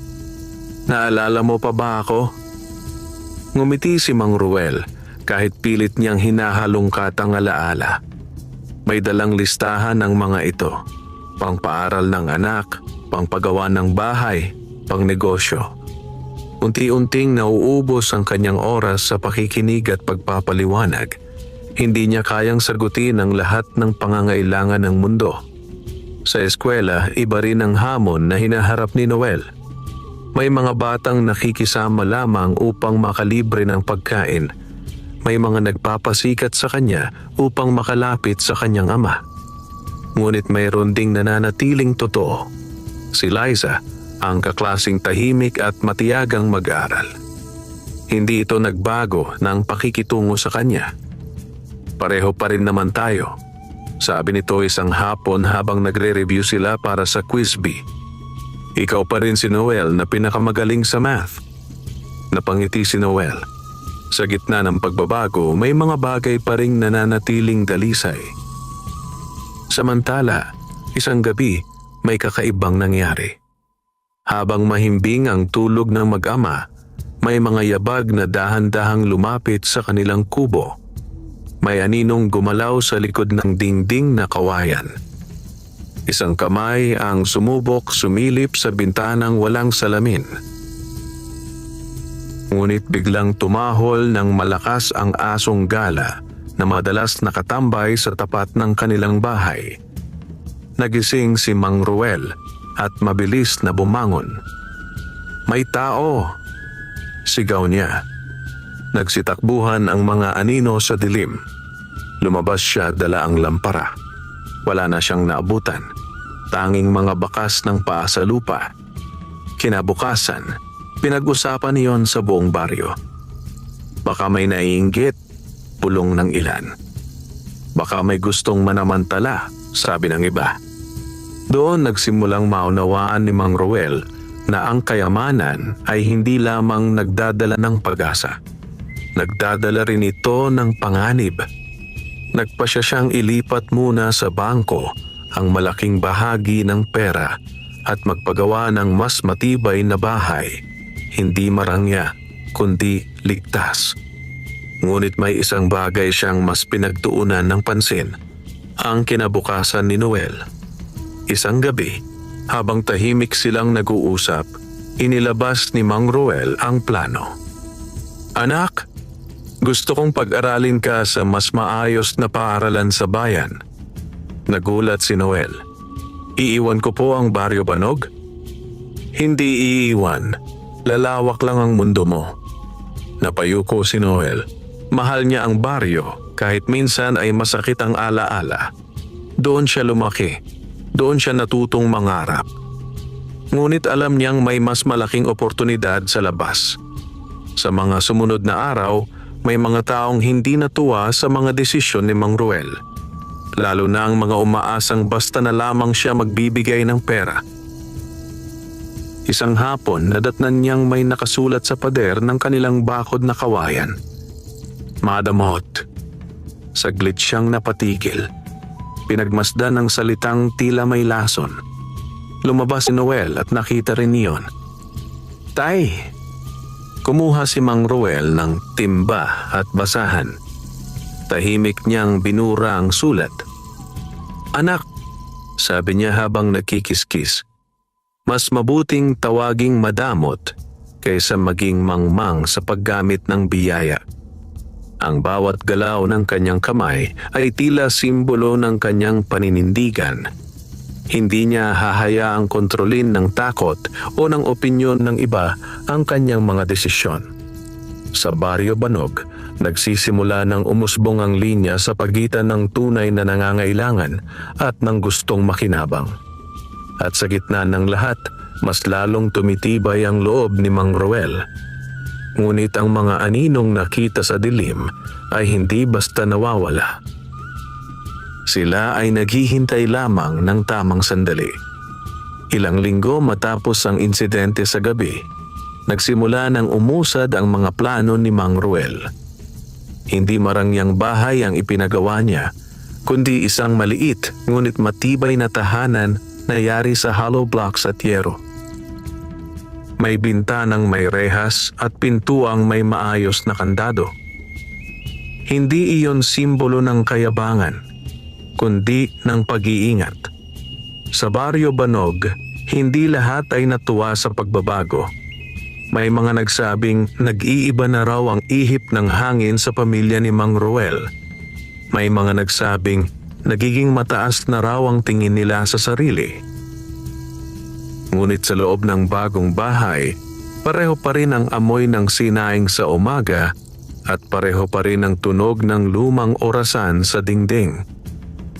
"Naalala mo pa ba ako?" Ngumiti si Mang Ruel kahit pilit niyang hinahalungkat ang alaala. May dalang listahan ng mga ito. Pangpaaral ng anak, pangpagawa ng bahay, pangnegosyo. Unti-unting nauubos ang kanyang oras sa pakikinig at pagpapaliwanag. Hindi niya kayang sagutin ang lahat ng pangangailangan ng mundo. Sa eskwela, iba rin ang hamon na hinaharap ni Noel. May mga batang nakikisama lamang upang makalibre ng pagkain. May mga nagpapasikat sa kanya upang makalapit sa kanyang ama. Ngunit mayroon ding nananatiling totoo. Si Liza, ang kaklasing tahimik at matiyagang mag-aral. Hindi ito nagbago ng pakikitungo sa kanya. "Pareho pa rin naman tayo," sabi nito isang hapon habang nagre-review sila para sa quiz bee. "Ikaw pa rin si Noel na pinakamagaling sa math." Napangiti si Noel. Sa gitna ng pagbabago, may mga bagay pa ring nananatiling dalisay. Samantala, isang gabi, may kakaibang nangyari. Habang mahimbing ang tulog ng mag-ama, may mga yabag na dahan-dahang lumapit sa kanilang kubo. May aninong gumalaw sa likod ng dingding na kawayan. Isang kamay ang sumilip sa bintanang walang salamin. Ngunit biglang tumahol ng malakas ang asong gala na madalas nakatambay sa tapat ng kanilang bahay. Nagising si Mang Ruel at mabilis na bumangon. "May tao!" sigaw niya. Nagsitakbuhan ang mga anino sa dilim. Lumabas siya dala ang lampara. Wala na siyang naabutan. Tanging mga bakas ng paa sa lupa. Kinabukasan, pinag-usapan niyon sa buong baryo. Baka may naiinggit, pulong ng ilan. Baka may gustong manamantala, sabi ng iba. Doon nagsimulang maunawaan ni Mang Ruel na ang kayamanan ay hindi lamang nagdadala ng pag-asa. Nagdadala rin ito ng panganib. Nagpasya siyang ilipat muna sa bangko ang malaking bahagi ng pera at magpagawa ng mas matibay na bahay. Hindi marangya, kundi ligtas. Ngunit may isang bagay siyang mas pinagtuunan ng pansin. Ang kinabukasan ni Noel. Isang gabi, habang tahimik silang nag-uusap, inilabas ni Mang Ruel ang plano. "Anak, gusto kong pag-aralin ka sa mas maayos na paaralan sa bayan." Nagulat si Noel. "Iiwan ko po ang Baryo Banog?" "Hindi iiwan. Lalawak lang ang mundo mo." Napayuko si Noel. Mahal niya ang baryo kahit minsan ay masakit ang alaala. Doon siya lumaki. Doon siya natutong mangarap. Ngunit alam niyang may mas malaking oportunidad sa labas. Sa mga sumunod na araw, may mga taong hindi natuwa sa mga desisyon ni Mang Ruel. lalo na ang mga umaasang basta na lamang siya magbibigay ng pera. Isang hapon, nadatnan niyang may nakasulat sa pader ng kanilang bakod na kawayan. Madamot. Saglit siyang napatigil. Pinagmasdan ng salitang tila may lason. Lumabas si Noel at nakita rin iyon. Tay! Kumuha si Mang Roel ng timba at basahan. Tahimik niyang binura ang sulat. Anak, sabi niya habang nakikiskis, mas mabuting tawaging madamot kaysa maging mangmang sa paggamit ng biyaya. Ang bawat galaw ng kanyang kamay ay tila simbolo ng kanyang paninindigan. Hindi niya hahayaang kontrolin ng takot o ng opinyon ng iba ang kanyang mga desisyon. Sa Baryo Banog, nagsisimula ng umusbong ang linya sa pagitan ng tunay na nangangailangan at ng gustong makinabang. At sa gitna ng lahat, mas lalong tumitibay ang loob ni Mang Roel. Ngunit ang mga aninong nakita sa dilim ay hindi basta nawawala. Sila ay naghihintay lamang ng tamang sandali. Ilang linggo matapos ang insidente sa gabi, nagsimula nang umusad ang mga plano ni Mang Roel. Hindi marangyang bahay ang ipinagawa niya, kundi isang maliit ngunit matibay na tahanan na yari sa hollow blocks at yero. May bintanang may rehas at pintuang may maayos na kandado. Hindi iyon simbolo ng kayabangan, kundi ng pag-iingat. Sa Baryo Banog, hindi lahat ay natuwa sa pagbabago. May mga nagsabing nag-iiba na raw ang ihip ng hangin sa pamilya ni Mang Roel. May mga nagsabing nagiging mataas na raw ang tingin nila sa sarili. Ngunit sa loob ng bagong bahay, pareho pa rin ang amoy ng sinaing sa umaga at pareho pa rin ang tunog ng lumang orasan sa dingding.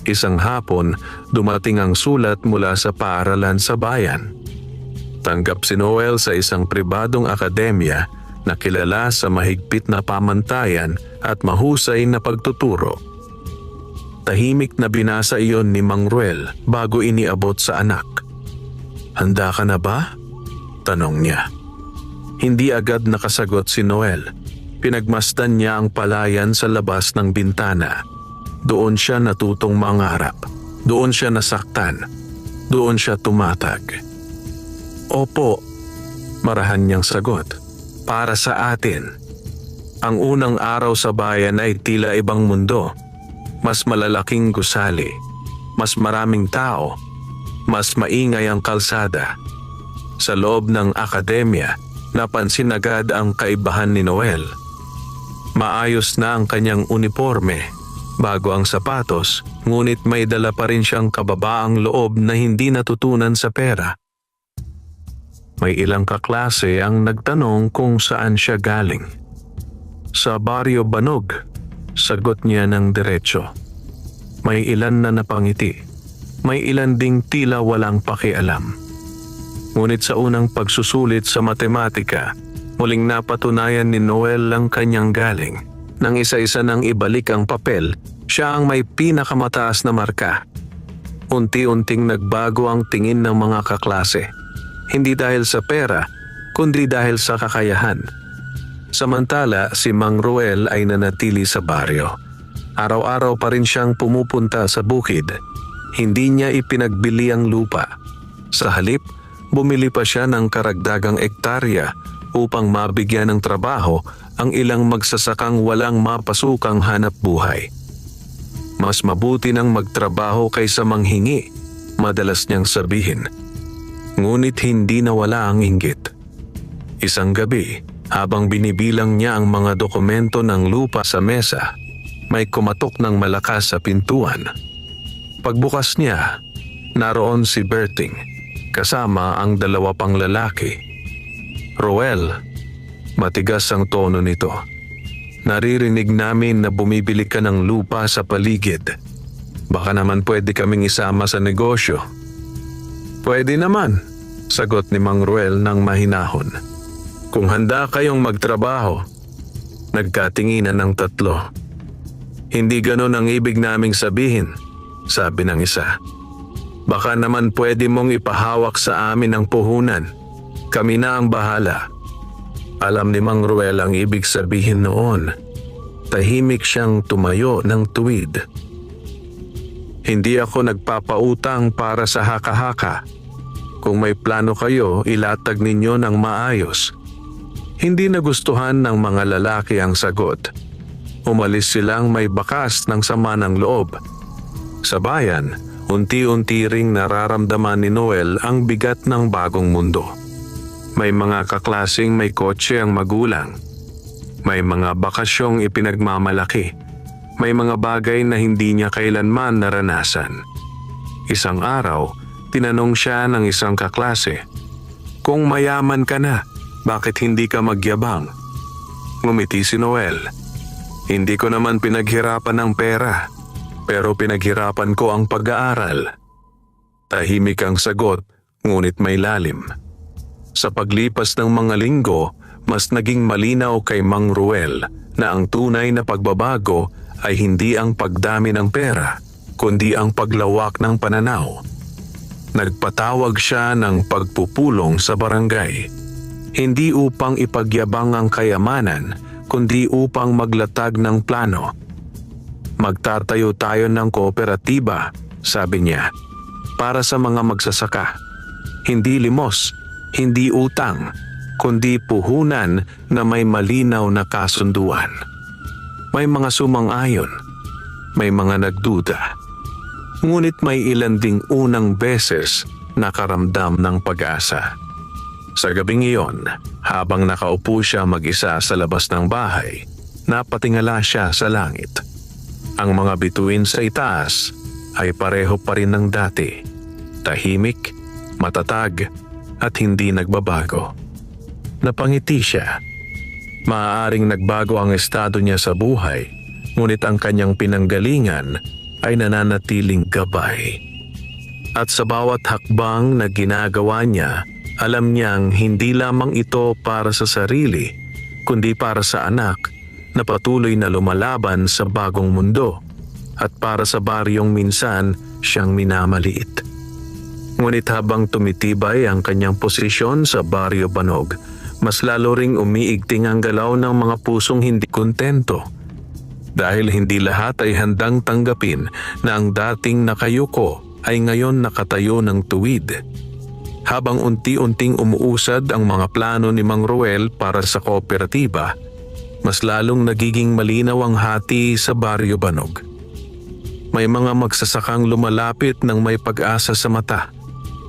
Isang hapon, dumating ang sulat mula sa paaralan sa bayan. Tanggap si Noel sa isang pribadong akademya na kilala sa mahigpit na pamantayan at mahusay na pagtuturo. Tahimik na binasa iyon ni Mang Roel bago iniabot sa anak. Handa ka na ba? Tanong niya. Hindi agad nakasagot si Noel. Pinagmasdan niya ang palayan sa labas ng bintana. Doon siya natutong mangarap. Doon siya nasaktan. Doon siya tumatag. Opo, marahan niyang sagot. Para sa atin. Ang unang araw sa bayan ay tila ibang mundo. Mas malalaking gusali. Mas maraming tao. Mas maingay ang kalsada. Sa loob ng akademya, napansin agad ang kaibahan ni Noel. Maayos na ang kanyang uniforme, bago ang sapatos, ngunit may dala pa rin siyang kababaang loob na hindi natutunan sa pera. May ilang kaklase ang nagtanong kung saan siya galing. Sa Baryo Banog, sagot niya ng diretso. May ilan na napangiti. May ilan ding tila walang pakialam. Ngunit sa unang pagsusulit sa matematika, muling napatunayan ni Noel ang kanyang galing. Nang isa-isa nang ibalik ang papel, siya ang may pinakamataas na marka. Unti-unting nagbago ang tingin ng mga kaklase. Hindi dahil sa pera, kundi dahil sa kakayahan. Samantala, si Mang Roel ay nanatili sa baryo. Araw-araw pa rin siyang pumupunta sa bukid. Hindi niya ipinagbili ang lupa. Sa halip, bumili pa siya ng karagdagang ektarya upang mabigyan ng trabaho ang ilang magsasakang walang mapasukang hanap buhay. Mas mabuti nang magtrabaho kaysa manghingi, madalas niyang sabihin. Ngunit hindi nawala ang inggit. Isang gabi, habang binibilang niya ang mga dokumento ng lupa sa mesa, may kumatok ng malakas sa pintuan. Pagbukas niya, naroon si Berting, kasama ang dalawa pang lalaki. Roel, matigas ang tono nito. Naririnig namin na bumibili ka ng lupa sa paligid. Baka naman pwede kaming isama sa negosyo. Pwede naman, sagot ni Mang Roel ng mahinahon. Kung handa kayong magtrabaho. Nagkatinginan ng tatlo. Hindi ganon ang ibig naming sabihin. sabi ng isa. Baka naman pwede mong ipahawak sa amin ang puhunan. Kami na ang bahala. Alam ni Mang Ruel ang ibig sabihin noon. Tahimik siyang tumayo ng tuwid. Hindi ako nagpapautang para sa haka-haka. Kung may plano kayo, ilatag ninyo ng maayos. Hindi nagustuhan ng mga lalaki ang sagot. Umalis silang may bakas ng sama ng loob. Sa bayan, unti-unti ring nararamdaman ni Noel ang bigat ng bagong mundo. May mga kaklasing may kotse ang magulang. May mga bakasyong ipinagmamalaki. May mga bagay na hindi niya kailanman naranasan. Isang araw, tinanong siya ng isang kaklase, "Kung mayaman ka na, bakit hindi ka magyabang?" Ngumiti si Noel. "Hindi ko naman pinaghirapan ng pera, pero pinaghirapan ko ang pag-aaral." Tahimik ang sagot, ngunit may lalim. Sa paglipas ng mga linggo, mas naging malinaw kay Mang Ruel na ang tunay na pagbabago ay hindi ang pagdami ng pera, kundi ang paglawak ng pananaw. Nagpatawag siya ng pagpupulong sa barangay. Hindi upang ipagyabang ang kayamanan, kundi upang maglatag ng plano. "Magtatayo tayo ng kooperatiba," sabi niya, "para sa mga magsasaka. Hindi limos, hindi utang, kundi puhunan na may malinaw na kasunduan." May mga sumang-ayon, may mga nagduda. Ngunit may ilan ding unang beses nakaramdam ng pag-asa. Sa gabing iyon, habang nakaupo siya mag-isa sa labas ng bahay, napatingala siya sa langit. Ang mga bituin sa itaas ay pareho pa rin ng dati. Tahimik, matatag, at hindi nagbabago. Napangiti siya. Maaaring nagbago ang estado niya sa buhay, ngunit ang kanyang pinanggalingan ay nananatiling gabay. At sa bawat hakbang na ginagawa niya, alam niyang hindi lamang ito para sa sarili, kundi para sa anak na patuloy na lumalaban sa bagong mundo at para sa baryong minsan siyang minamaliit. Ngunit habang tumitibay ang kanyang posisyon sa Baryo Banog, mas lalo ring umiigting ang galaw ng mga pusong hindi kontento. Dahil hindi lahat ay handang tanggapin na ang dating nakayuko ay ngayon nakatayo ng tuwid. Habang unti-unting umuusad ang mga plano ni Mang Ruel para sa kooperatiba, mas lalong nagiging malinaw ang hati sa Baryo Banog. May mga magsasakang lumalapit ng may pag-asa sa mata.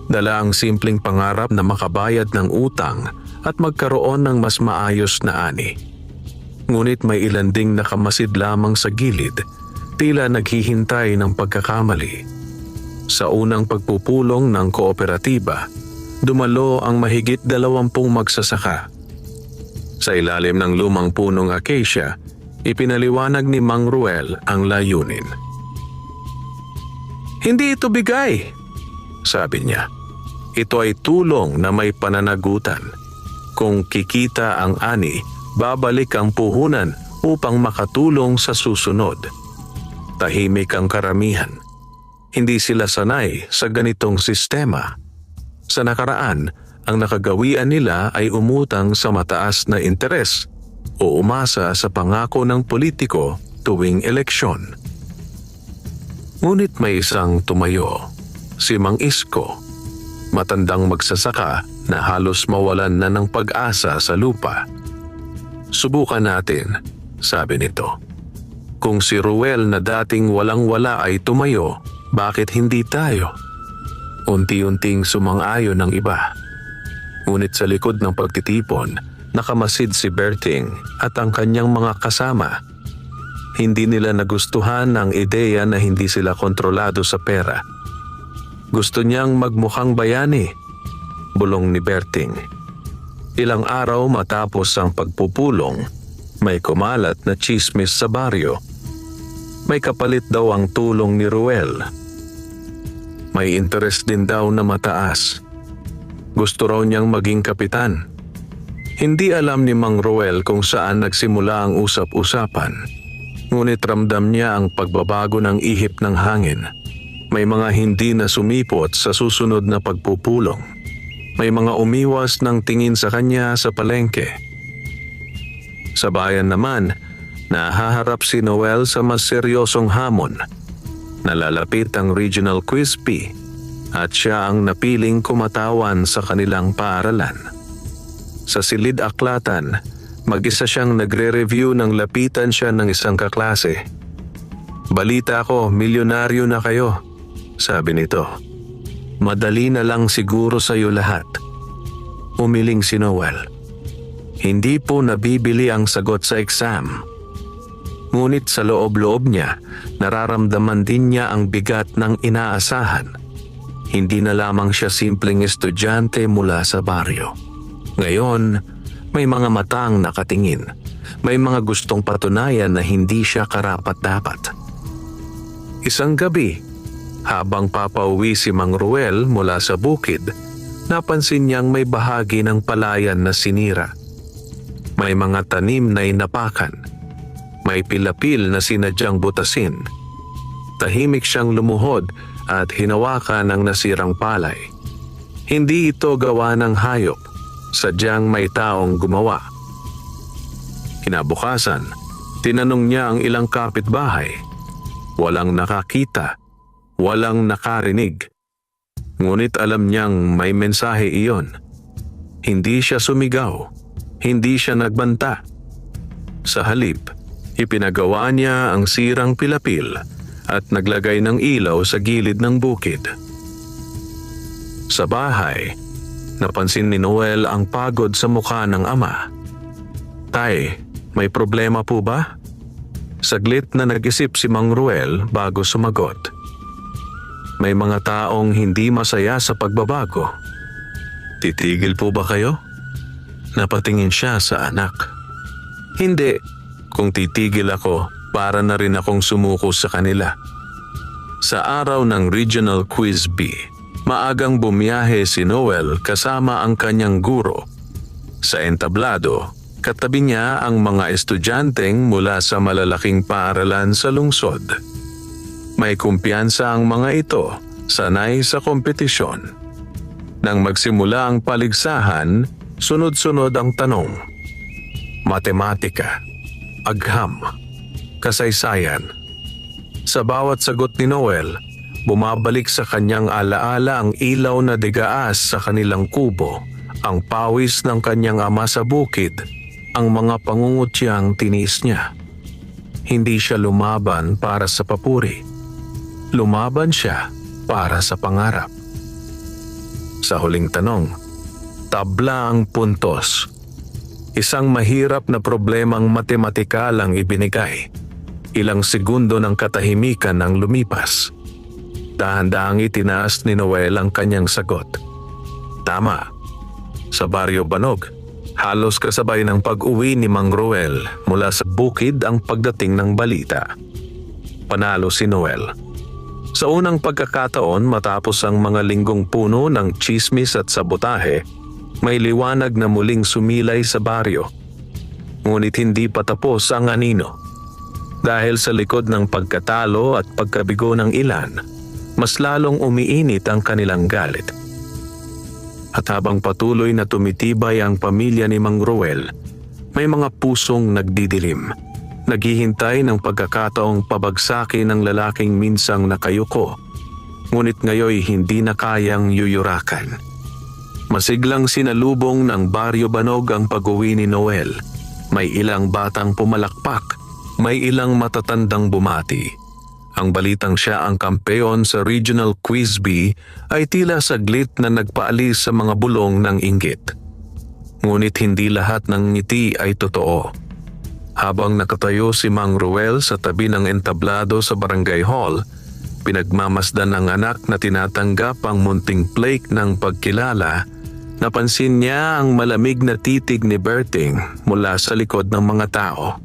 Dala ang simpleng pangarap na makabayad ng utang at magkaroon ng mas maayos na ani. Ngunit may ilan ding nakamasid lamang sa gilid, tila naghihintay ng pagkakamali. Sa unang pagpupulong ng kooperatiba, dumalo ang mahigit 20 magsasaka. Sa ilalim ng lumang punong acacia, ipinaliwanag ni Mang Ruel ang layunin. "Hindi ito bigay," sabi niya. "Ito ay tulong na may pananagutan. Kung kikita ang ani, babalik ang puhunan upang makatulong sa susunod." Tahimik ang karamihan. Hindi sila sanay sa ganitong sistema. Sa nakaraan, ang nakagawian nila ay umutang sa mataas na interes o umasa sa pangako ng politiko tuwing eleksyon. Ngunit may isang tumayo, si Mang Isko, matandang magsasaka na halos mawalan na ng pag-asa sa lupa. "Subukan natin," sabi nito. "Kung si Ruel na dating walang-wala ay tumayo, bakit hindi tayo?" Unti-unting sumang-ayon ng iba. Ngunit sa likod ng pagtitipon, nakamasid si Berting at ang kanyang mga kasama. Hindi nila nagustuhan ang ideya na hindi sila kontrolado sa pera. Gusto niyang magmukhang bayani, bulong ni Berting. Ilang araw matapos ang pagpupulong, may kumalat na tsismis sa baryo. May kapalit daw ang tulong ni Ruel. May interes din daw na mataas. Gusto raw niyang maging kapitan. Hindi alam ni Mang Ruel kung saan nagsimula ang usap-usapan. Ngunit ramdam niya ang pagbabago ng ihip ng hangin. May mga hindi na sumipot sa susunod na pagpupulong. May mga umiwas ng tingin sa kanya sa palengke. Sa bayan naman, nahaharap si Noel sa mas seryosong hamon. Nalalapit ang regional quiz bee at siya ang napiling kumatawan sa kanilang paaralan. Sa silid aklatan, mag-isa siyang nagre-review ng lapitan siya ng isang kaklase. "Balita ko, milyonaryo na kayo," sabi nito. "Madali na lang siguro sa iyo lahat." Umiling si Noel. Hindi po nabibili ang sagot sa exam. Ngunit sa loob-loob niya, nararamdaman din niya ang bigat ng inaasahan. Hindi na lamang siya simpleng estudyante mula sa baryo. Ngayon, may mga mata ang nakatingin. May mga gustong patunayan na hindi siya karapat-dapat. Isang gabi, habang papauwi si Mang Ruel mula sa bukid, napansin niyang may bahagi ng palayan na sinira. May mga tanim na inapakan. May pilapil na sinadyang butasin. Tahimik siyang lumuhod at hinawakan ang nasirang palay. Hindi ito gawa ng hayop, sadyang may taong gumawa. Kinabukasan, tinanong niya ang ilang kapitbahay. Walang nakakita, walang nakarinig. Ngunit alam niyang may mensahe iyon. Hindi siya sumigaw, hindi siya nagbanta. Sa halip, ipinagawa niya ang sirang pilapil at naglagay ng ilaw sa gilid ng bukid. Sa bahay, napansin ni Noel ang pagod sa mukha ng ama. "Tay, may problema po ba?" Saglit na nag-isip si Mang Ruel bago sumagot. "May mga taong hindi masaya sa pagbabago." "Titigil po ba kayo?" Napatingin siya sa anak. "Hindi. Kung titigil ako, para na rin akong sumuko sa kanila." Sa araw ng regional quiz bee, maagang bumiyahe si Noel kasama ang kanyang guro. Sa entablado, katabi niya ang mga estudyanteng mula sa malalaking paaralan sa lungsod. May kumpiyansa ang mga ito, sanay sa kompetisyon. Nang magsimula ang paligsahan, sunod-sunod ang tanong. Matematika, agham, kasaysayan. Sa bawat sagot ni Noel, bumabalik sa kanyang alaala ang ilaw na digaas sa kanilang kubo, ang pawis ng kanyang ama sa bukid, ang mga pangungutyang tiniis niya. Hindi siya lumaban para sa papuri. Lumaban siya para sa pangarap. Sa huling tanong, tabla ang puntos. Isang mahirap na problemang matematikal ang ibinigay. Ilang segundo ng katahimikan ang lumipas. Dahan-dahang itinaas ni Noel ang kanyang sagot. Tama. Sa Baryo Banog, halos kasabay ng pag-uwi ni Mang Ruel mula sa bukid ang pagdating ng balita. Panalo si Noel. Sa unang pagkakataon matapos ang mga linggong puno ng tsismis at sabotahe, may liwanag na muling sumilay sa baryo. Ngunit hindi pa tapos ang anino. Dahil sa likod ng pagkatalo at pagkabigo ng ilan, mas lalong umiinit ang kanilang galit. At habang patuloy na tumitibay ang pamilya ni Mang Ruel, may mga pusong nagdidilim, naghihintay ng pagkakataong pabagsakin ng lalaking minsang nakayuko, ngunit ngayoy hindi na kayang yuyurakan. Masiglang sinalubong ng Baryo Banog ang pag-uwi ni Noel. May ilang batang pumalakpak, may ilang matatandang bumati. Ang balitang siya ang kampeon sa regional quiz bee ay tila saglit na nagpaalis sa mga bulong ng inggit. Ngunit hindi lahat ng ngiti ay totoo. Habang nakatayo si Mang Ruel sa tabi ng entablado sa barangay hall, pinagmamasdan ng anak na tinatanggap ang munting plaque ng pagkilala, napansin niya ang malamig na titig ni Berting mula sa likod ng mga tao.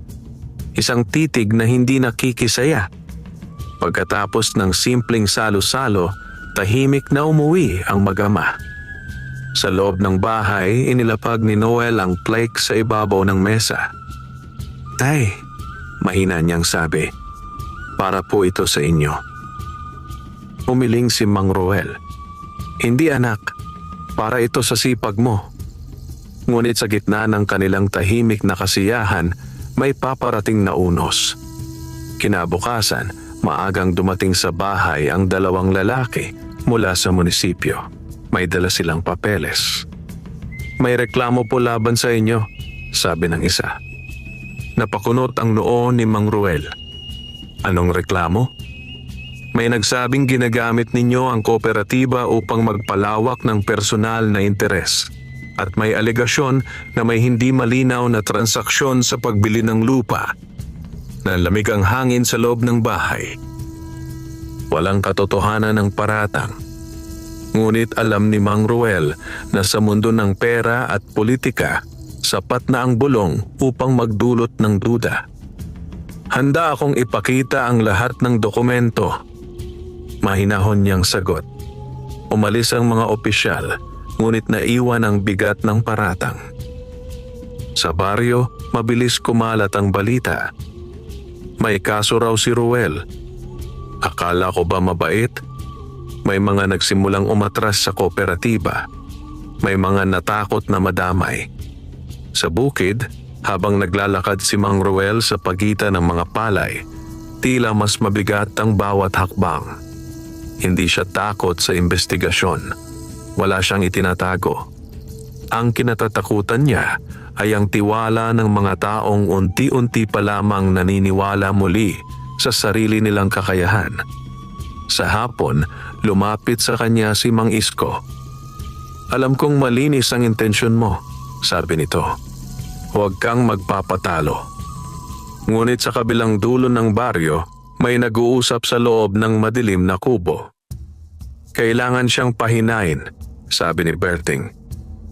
Isang titig na hindi nakikisaya. Pagkatapos ng simpleng salo-salo, tahimik na umuwi ang mag-ama. Sa loob ng bahay, inilapag ni Noel ang plaque sa ibabaw ng mesa. "Tay," mahina niyang sabi, "para po ito sa inyo." Umiling si Mang Ruel. Hindi anak, para ito sa sipag mo. Ngunit sa gitna ng kanilang tahimik na kasiyahan, may paparating na unos. Kinabukasan, maagang dumating sa bahay ang dalawang lalaki mula sa munisipyo. May dala silang papeles. May reklamo po laban sa inyo, sabi ng isa. Napakunot ang noo ni Mang Ruel. Anong reklamo? May nagsabing ginagamit ninyo ang kooperatiba upang magpalawak ng personal na interes. At may alegasyon na may hindi malinaw na transaksyon sa pagbili ng lupa. Nanlamig ang hangin sa loob ng bahay. Walang katotohanan ng paratang. Ngunit alam ni Mang Ruel na sa mundo ng pera at politika, sapat na ang bulong upang magdulot ng duda. Handa akong ipakita ang lahat ng dokumento. Mahinahon niyang sagot. Umalis ang mga opisyal, ngunit naiwan ang bigat ng paratang. Sa baryo, mabilis kumalat ang balita. May kaso raw si Ruel. Akala ko ba mabait? May mga nagsimulang umatras sa kooperatiba. May mga natakot na madamay. Sa bukid, habang naglalakad si Mang Ruel sa pagitan ng mga palay, tila mas mabigat ang bawat hakbang. Hindi siya takot sa investigasyon. Wala siyang itinatago. Ang kinatatakutan niya ay ang tiwala ng mga taong unti-unti pa lamang naniniwala muli sa sarili nilang kakayahan. Sa hapon, lumapit sa kanya si Mang Isko. Alam kong malinis ang intensyon mo, sabi nito. Huwag kang magpapatalo. Ngunit sa kabilang dulo ng baryo, may nag-uusap sa loob ng madilim na kubo. Kailangan siyang pahinain, sabi ni Berting.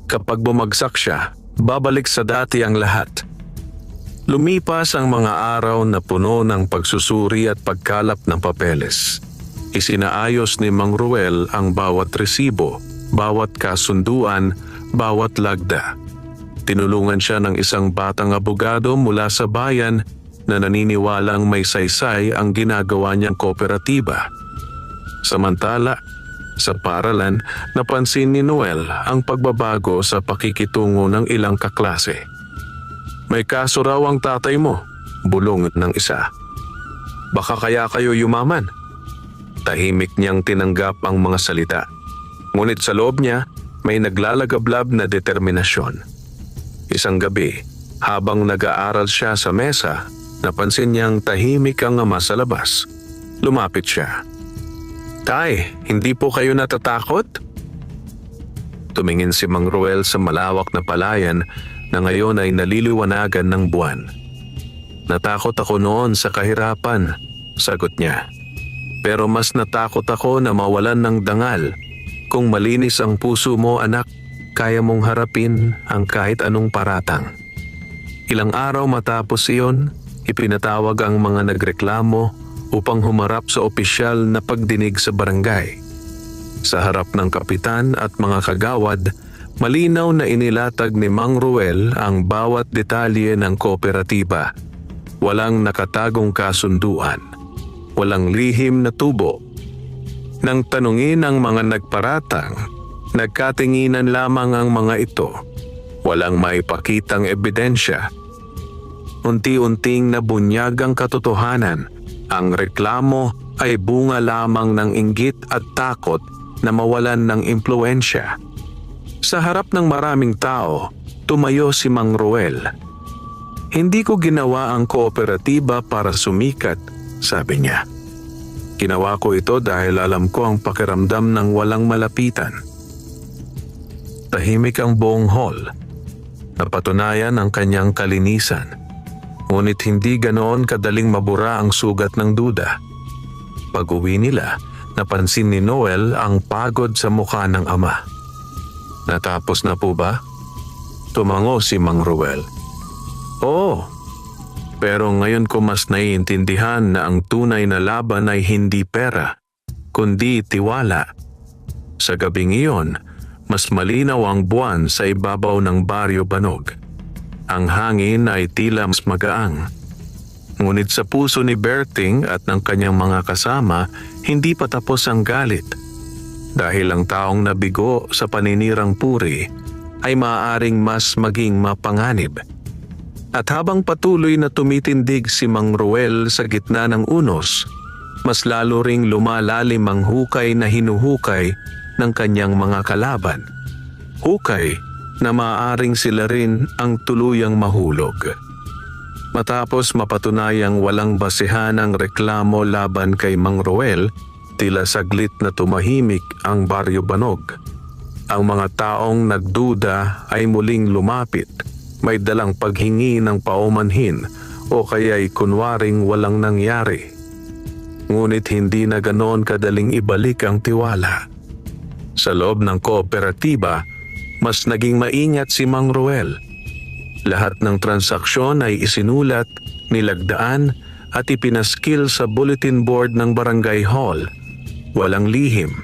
Kapag bumagsak siya, babalik sa dati ang lahat. Lumipas ang mga araw na puno ng pagsusuri at pagkalap ng papeles. Isinaayos ni Mang Ruel ang bawat resibo, bawat kasunduan, bawat lagda. Tinulungan siya ng isang batang abogado mula sa bayan na naniniwalang may saysay ang ginagawa niyang kooperatiba. Samantala, sa paaralan, napansin ni Noel ang pagbabago sa pakikitungo ng ilang kaklase. May kaso raw ang tatay mo, bulong ng isa. Baka kaya kayo yumaman? Tahimik niyang tinanggap ang mga salita. Ngunit sa loob niya, may naglalagablab na determinasyon. Isang gabi, habang nag-aaral siya sa mesa, napansin niyang tahimik ang ama sa labas. Lumapit siya. Tay, hindi po kayo natatakot? Tumingin si Mang Ruel sa malawak na palayan na ngayon ay naliliwanagan ng buwan. Natakot ako noon sa kahirapan, sagot niya. Pero mas natakot ako na mawalan ng dangal. Kung malinis ang puso mo, anak, kaya mong harapin ang kahit anong paratang. Ilang araw matapos iyon, ipinatawag ang mga nagreklamo upang humarap sa opisyal na pagdinig sa barangay. Sa harap ng kapitan at mga kagawad, malinaw na inilatag ni Mang Ruel ang bawat detalye ng kooperatiba. Walang nakatagong kasunduan. Walang lihim na tubo. Nang tanungin ang mga nagparatang, nagkatinginan lamang ang mga ito. Walang maipakitang ebidensya. Unti-unting nabunyag ang katotohanan. Ang reklamo ay bunga lamang ng inggit at takot na mawalan ng impluensya. Sa harap ng maraming tao, tumayo si Mang Ruel. Hindi ko ginawa ang kooperatiba para sumikat, sabi niya. Ginawa ko ito dahil alam ko ang pakiramdam ng walang malapitan. Tahimik ang buong hall. Napatunayan ang kanyang kalinisan. Ngunit hindi ganoon kadaling mabura ang sugat ng duda. Pag-uwi nila, napansin ni Noel ang pagod sa mukha ng ama. Natapos na po ba? Tumango si Mang Ruel. Oo. Pero ngayon ko mas naiintindihan na ang tunay na laban ay hindi pera, kundi tiwala. Sa gabing iyon, mas malinaw ang buwan sa ibabaw ng Baryo Banog. Ang hangin ay tila mas magaang. Ngunit sa puso ni Berting at ng kanyang mga kasama, hindi pa tapos ang galit. Dahil ang taong nabigo sa paninirang puri ay maaaring mas maging mapanganib. At habang patuloy na tumitindig si Mang Ruel sa gitna ng unos, mas lalo ring lumalalim ang hukay na hinuhukay ng kanyang mga kalaban. Hukay na maaaring sila rin ang tuluyang mahulog. Matapos mapatunayang walang basehan ang reklamo laban kay Mang Ruel, tila saglit na tumahimik ang Baryo Banog. Ang mga taong nagduda ay muling lumapit, may dalang paghingi ng paumanhin o kaya'y kunwaring walang nangyari. Ngunit hindi na ganoon kadaling ibalik ang tiwala. Sa loob ng kooperatiba, mas naging maingat si Mang Ruel. Lahat ng transaksyon ay isinulat, nilagdaan at ipinaskil sa bulletin board ng barangay hall. Walang lihim,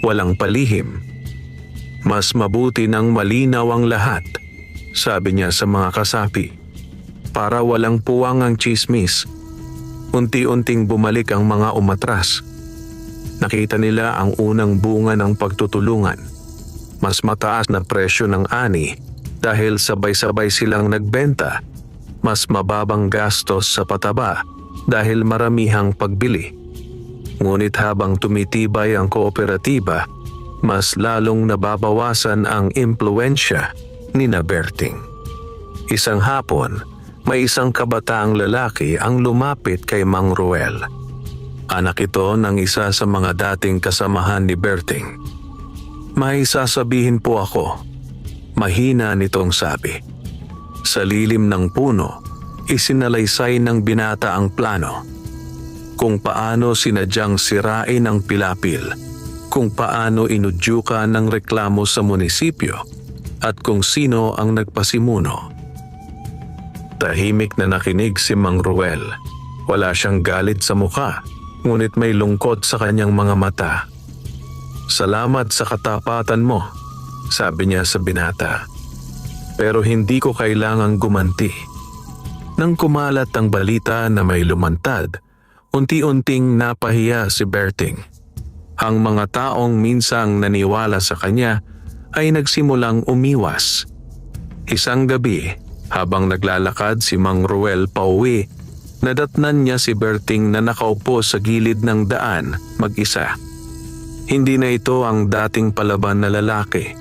walang palihim. Mas mabuti nang malinaw ang lahat, sabi niya sa mga kasapi. Para walang puwang ang tsismis, unti-unting bumalik ang mga umatras. Nakita nila ang unang bunga ng pagtutulungan. Mas mataas na presyo ng ani dahil sabay-sabay silang nagbenta. Mas mababang gastos sa pataba dahil maramihang pagbili. Ngunit habang tumitibay ang kooperatiba, mas lalong nababawasan ang impluensya ni Berting. Isang hapon, may isang kabataang lalaki ang lumapit kay Mang Ruel. Anak ito ng isa sa mga dating kasamahan ni Berting. May sasabihin po ako, mahina nitong sabi. Sa lilim ng puno, isinalaysay ng binata ang plano. Kung paano sinadyang sirain ang pilapil, kung paano inudyuka ng reklamo sa munisipyo, at kung sino ang nagpasimuno. Tahimik na nakinig si Mang Ruel. Wala siyang galit sa mukha, ngunit may lungkot sa kanyang mga mata. Salamat sa katapatan mo, sabi niya sa binata. Pero hindi ko kailangang gumanti. Nang kumalat ang balita na may lumantad, unti-unting napahiya si Berting. Ang mga taong minsang naniwala sa kanya ay nagsimulang umiwas. Isang gabi, habang naglalakad si Mang Ruel pauwi, nadatnan niya si Berting na nakaupo sa gilid ng daan mag-isa. Hindi na ito ang dating palaban na lalaki.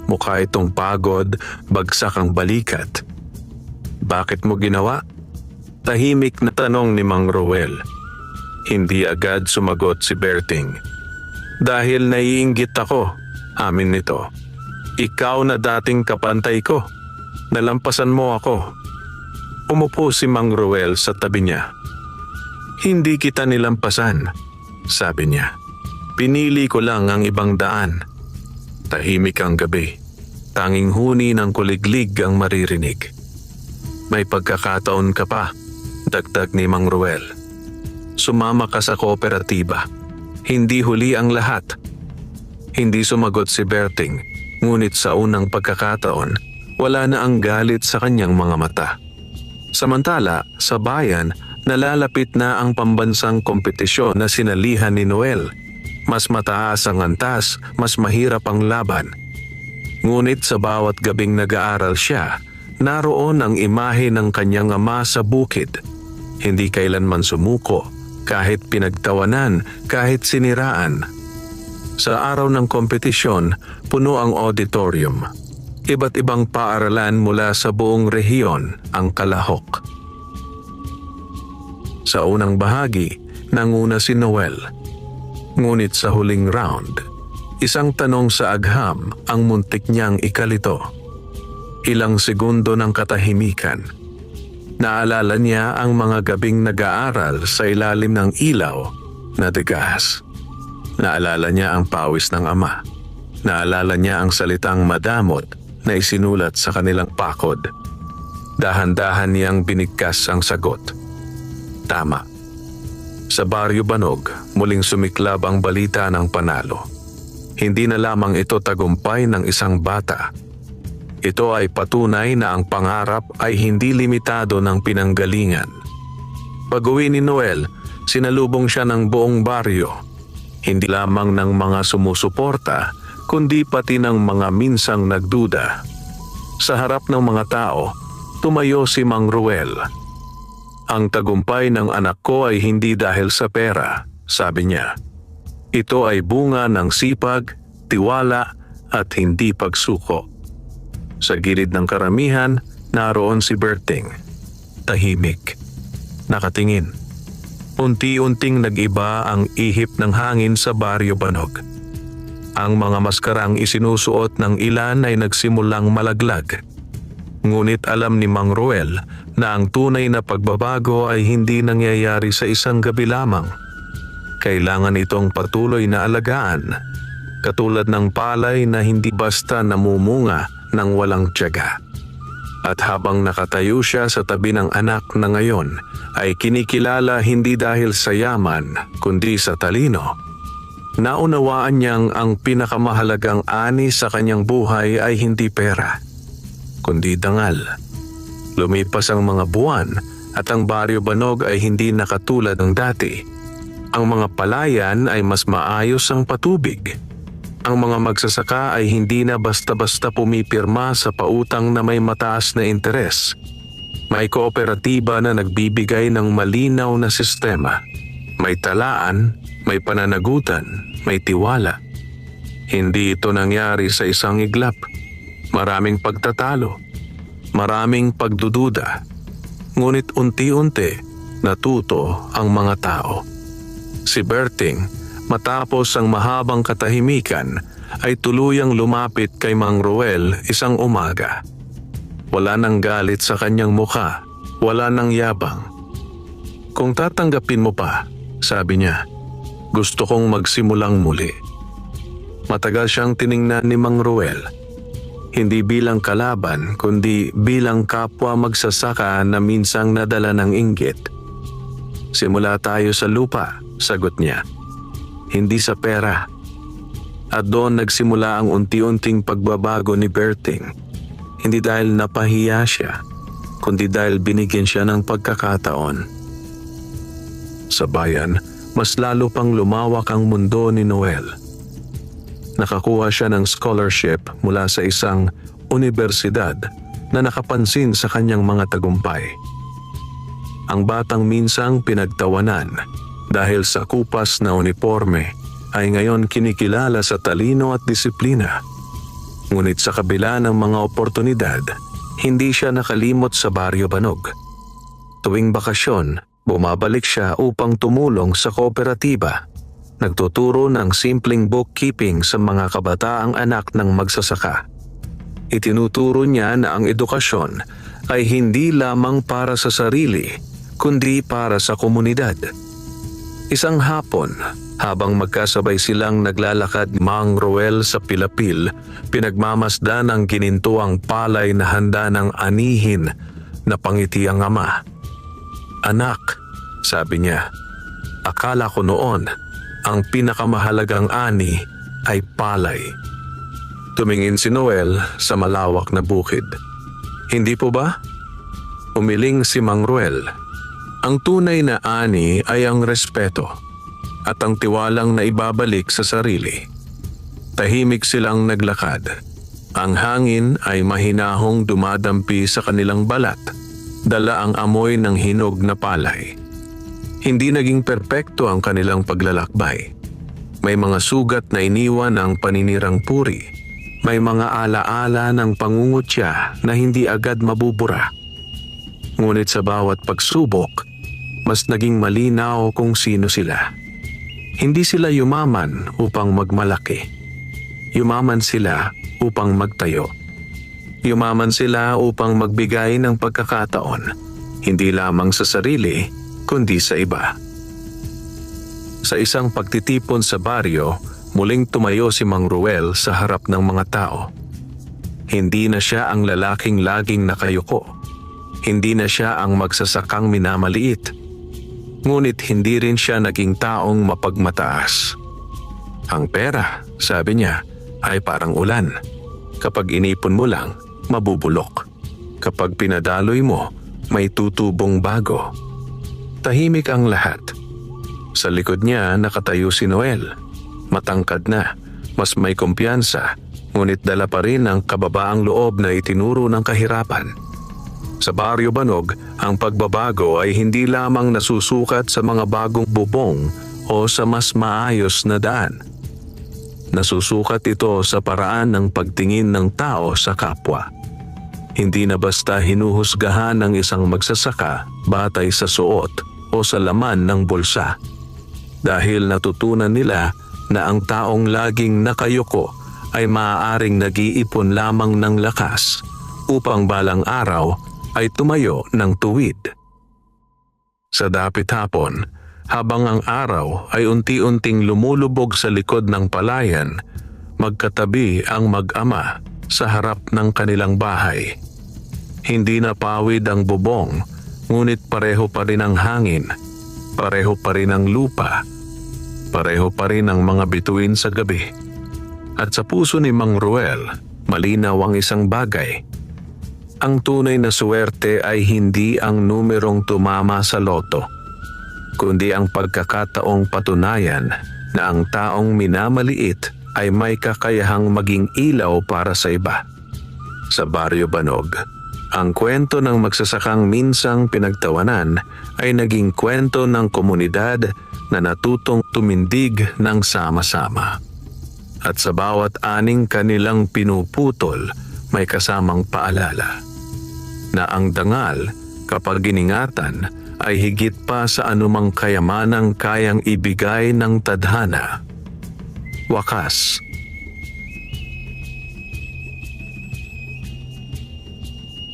Mukha itong pagod, bagsak ang balikat. Bakit mo ginawa? Tahimik na tanong ni Mang Ruel. Hindi agad sumagot si Berting. Dahil naiinggit ako, amin nito. Ikaw na dating kapantay ko. Nalampasan mo ako. Umupo si Mang Ruel sa tabi niya. Hindi kita nilampasan, sabi niya. Pinili ko lang ang ibang daan. Tahimik ang gabi. Tanging huni ng kuliglig ang maririnig. May pagkakataon ka pa, dagdag ni Mang Ruel. Sumama ka sa kooperatiba. Hindi huli ang lahat. Hindi sumagot si Berting, ngunit sa unang pagkakataon, wala na ang galit sa kanyang mga mata. Samantala, sa bayan, nalalapit na ang pambansang kompetisyon na sinalihan ni Noel. Mas mataas ang antas, mas mahirap ang laban. Ngunit sa bawat gabing nag-aaral siya, naroon ang imahe ng kanyang ama sa bukid. Hindi kailanman sumuko, kahit pinagtawanan, kahit siniraan. Sa araw ng kompetisyon, puno ang auditorium. Iba't ibang paaralan mula sa buong rehiyon ang kalahok. Sa unang bahagi, nanguna si Noel. Ngunit sa huling round, isang tanong sa agham ang muntik niyang ikalito. Ilang segundo ng katahimikan. Naalala niya ang mga gabing nag-aaral sa ilalim ng ilaw na degas. Naalala niya ang pawis ng ama. Naalala niya ang salitang madamot na isinulat sa kanilang pakod. Dahan-dahan niyang binigkas ang sagot. Tama. Sa Baryo Banog, muling sumiklab ang balita ng panalo. Hindi na lamang ito tagumpay ng isang bata. Ito ay patunay na ang pangarap ay hindi limitado ng pinanggalingan. Pag-uwi ni Noel, sinalubong siya ng buong baryo. Hindi lamang ng mga sumusuporta, kundi pati ng mga minsang nagduda. Sa harap ng mga tao, tumayo si Mang Ruel. Ang tagumpay ng anak ko ay hindi dahil sa pera, sabi niya. Ito ay bunga ng sipag, tiwala at hindi pagsuko. Sa gilid ng karamihan, naroon si Berting. Tahimik. Nakatingin. Unti-unting nag-iba ang ihip ng hangin sa Baryo Banog. Ang mga maskarang isinusuot ng ilan ay nagsimulang malaglag. Ngunit alam ni Mang Ruel na ang tunay na pagbabago ay hindi nangyayari sa isang gabi lamang. Kailangan itong patuloy na alagaan, katulad ng palay na hindi basta namumunga ng walang tiyaga. At habang nakatayo siya sa tabi ng anak na ngayon, ay kinikilala hindi dahil sa yaman, kundi sa talino. Naunawaan niyang ang pinakamahalagang ani sa kanyang buhay ay hindi pera, kundi dangal. Lumipas ang mga buwan at ang Baryo Banog ay hindi nakatulad ng dati. Ang mga palayan ay mas maayos ang patubig. Ang mga magsasaka ay hindi na basta-basta pumipirma sa pautang na may mataas na interes. May kooperatiba na nagbibigay ng malinaw na sistema. May talaan, may pananagutan, may tiwala. Hindi ito nangyari sa isang iglap. Maraming pagtatalo, maraming pagdududa. Ngunit unti-unti natuto ang mga tao. Si Berting, matapos ang mahabang katahimikan, ay tuluyang lumapit kay Mang Ruel isang umaga. Wala nang galit sa kanyang mukha, wala nang yabang. Kung tatanggapin mo pa, sabi niya, gusto kong magsimulang muli. Matagal siyang tiningnan ni Mang Ruel. Hindi bilang kalaban, kundi bilang kapwa magsasaka na minsang nadala ng inggit. Simula tayo sa lupa, sagot niya. Hindi sa pera. At doon nagsimula ang unti-unting pagbabago ni Berting. Hindi dahil napahiya siya, kundi dahil binigyan siya ng pagkakataon. Sa bayan, mas lalo pang lumawak ang mundo ni Noel. Nakakuha siya ng scholarship mula sa isang universidad na nakapansin sa kanyang mga tagumpay. Ang batang minsang pinagtawanan dahil sa kupas na uniforme ay ngayon kinikilala sa talino at disiplina. Ngunit sa kabila ng mga oportunidad, hindi siya nakalimot sa Baryo Banog. Tuwing bakasyon, bumabalik siya upang tumulong sa kooperatiba. Nagtuturo ng simpleng bookkeeping sa mga kabataang anak ng magsasaka. Itinuturo niya na ang edukasyon ay hindi lamang para sa sarili, kundi para sa komunidad. Isang hapon, habang magkasabay silang naglalakad ni Mang Ruel sa Pilapil, pinagmamasdan ang ginintuang palay na handa ng anihin na pangiti ang ama. Anak, sabi niya, akala ko noon ang pinakamahalagang ani ay palay. Tumingin si Noel sa malawak na bukid. Hindi po ba? Umiling si Mang Ruel. Ang tunay na ani ay ang respeto at ang tiwalang naibabalik sa sarili. Tahimik silang naglakad. Ang hangin ay mahinahong dumadampi sa kanilang balat, dala ang amoy ng hinog na palay. Hindi naging perpekto ang kanilang paglalakbay. May mga sugat na iniwan ng paninirang puri. May mga alaala ng pangungutya na hindi agad mabubura. Ngunit sa bawat pagsubok, mas naging malinaw kung sino sila. Hindi sila yumaman upang magmalaki. Yumaman sila upang magtayo. Yumaman sila upang magbigay ng pagkakataon, hindi lamang sa sarili, kundi sa iba. Sa isang pagtitipon sa baryo, muling tumayo si Mang Ruel sa harap ng mga tao. Hindi na siya ang lalaking laging nakayuko. Hindi na siya ang magsasakang minamaliit. Ngunit hindi rin siya naging taong mapagmataas. Ang pera, sabi niya, ay parang ulan. Kapag inipon mo lang, mabubulok. Kapag pinadaloy mo, may tutubong bago. Tahimik ang lahat. Sa likod niya nakatayo si Noel. Matangkad na, mas may kumpiyansa, ngunit dala pa rin ang kababaang loob na itinuro ng kahirapan. Sa Baryo Banog, ang pagbabago ay hindi lamang nasusukat sa mga bagong bubong o sa mas maayos na daan. Nasusukat ito sa paraan ng pagtingin ng tao sa kapwa. Hindi na basta hinuhusgahan ng isang magsasaka batay sa suot o sa laman ng bulsa. Dahil natutunan nila na ang taong laging nakayuko ay maaaring nag-iipon lamang ng lakas upang balang araw ay tumayo ng tuwid. Sa dapit hapon, habang ang araw ay unti-unting lumulubog sa likod ng palayan, magkatabi ang mag-ama sa harap ng kanilang bahay. Hindi na pawid ang bubong, ngunit pareho pa rin ang hangin, pareho pa rin ang lupa, pareho pa rin ang mga bituin sa gabi. At sa puso ni Mang Ruel, malinaw ang isang bagay. Ang tunay na swerte ay hindi ang numerong tumama sa loto, kundi ang pagkakataong patunayan na ang taong minamaliit ay may kakayahang maging ilaw para sa iba. Sa Baryo Banog, ang kwento ng magsasakang minsang pinagtawanan ay naging kwento ng komunidad na natutong tumindig ng sama-sama. At sa bawat aning kanilang pinuputol, may kasamang paalala na ang dangal kapag iningatan ay higit pa sa anumang kayamanang kayang ibigay ng tadhana. Wakas,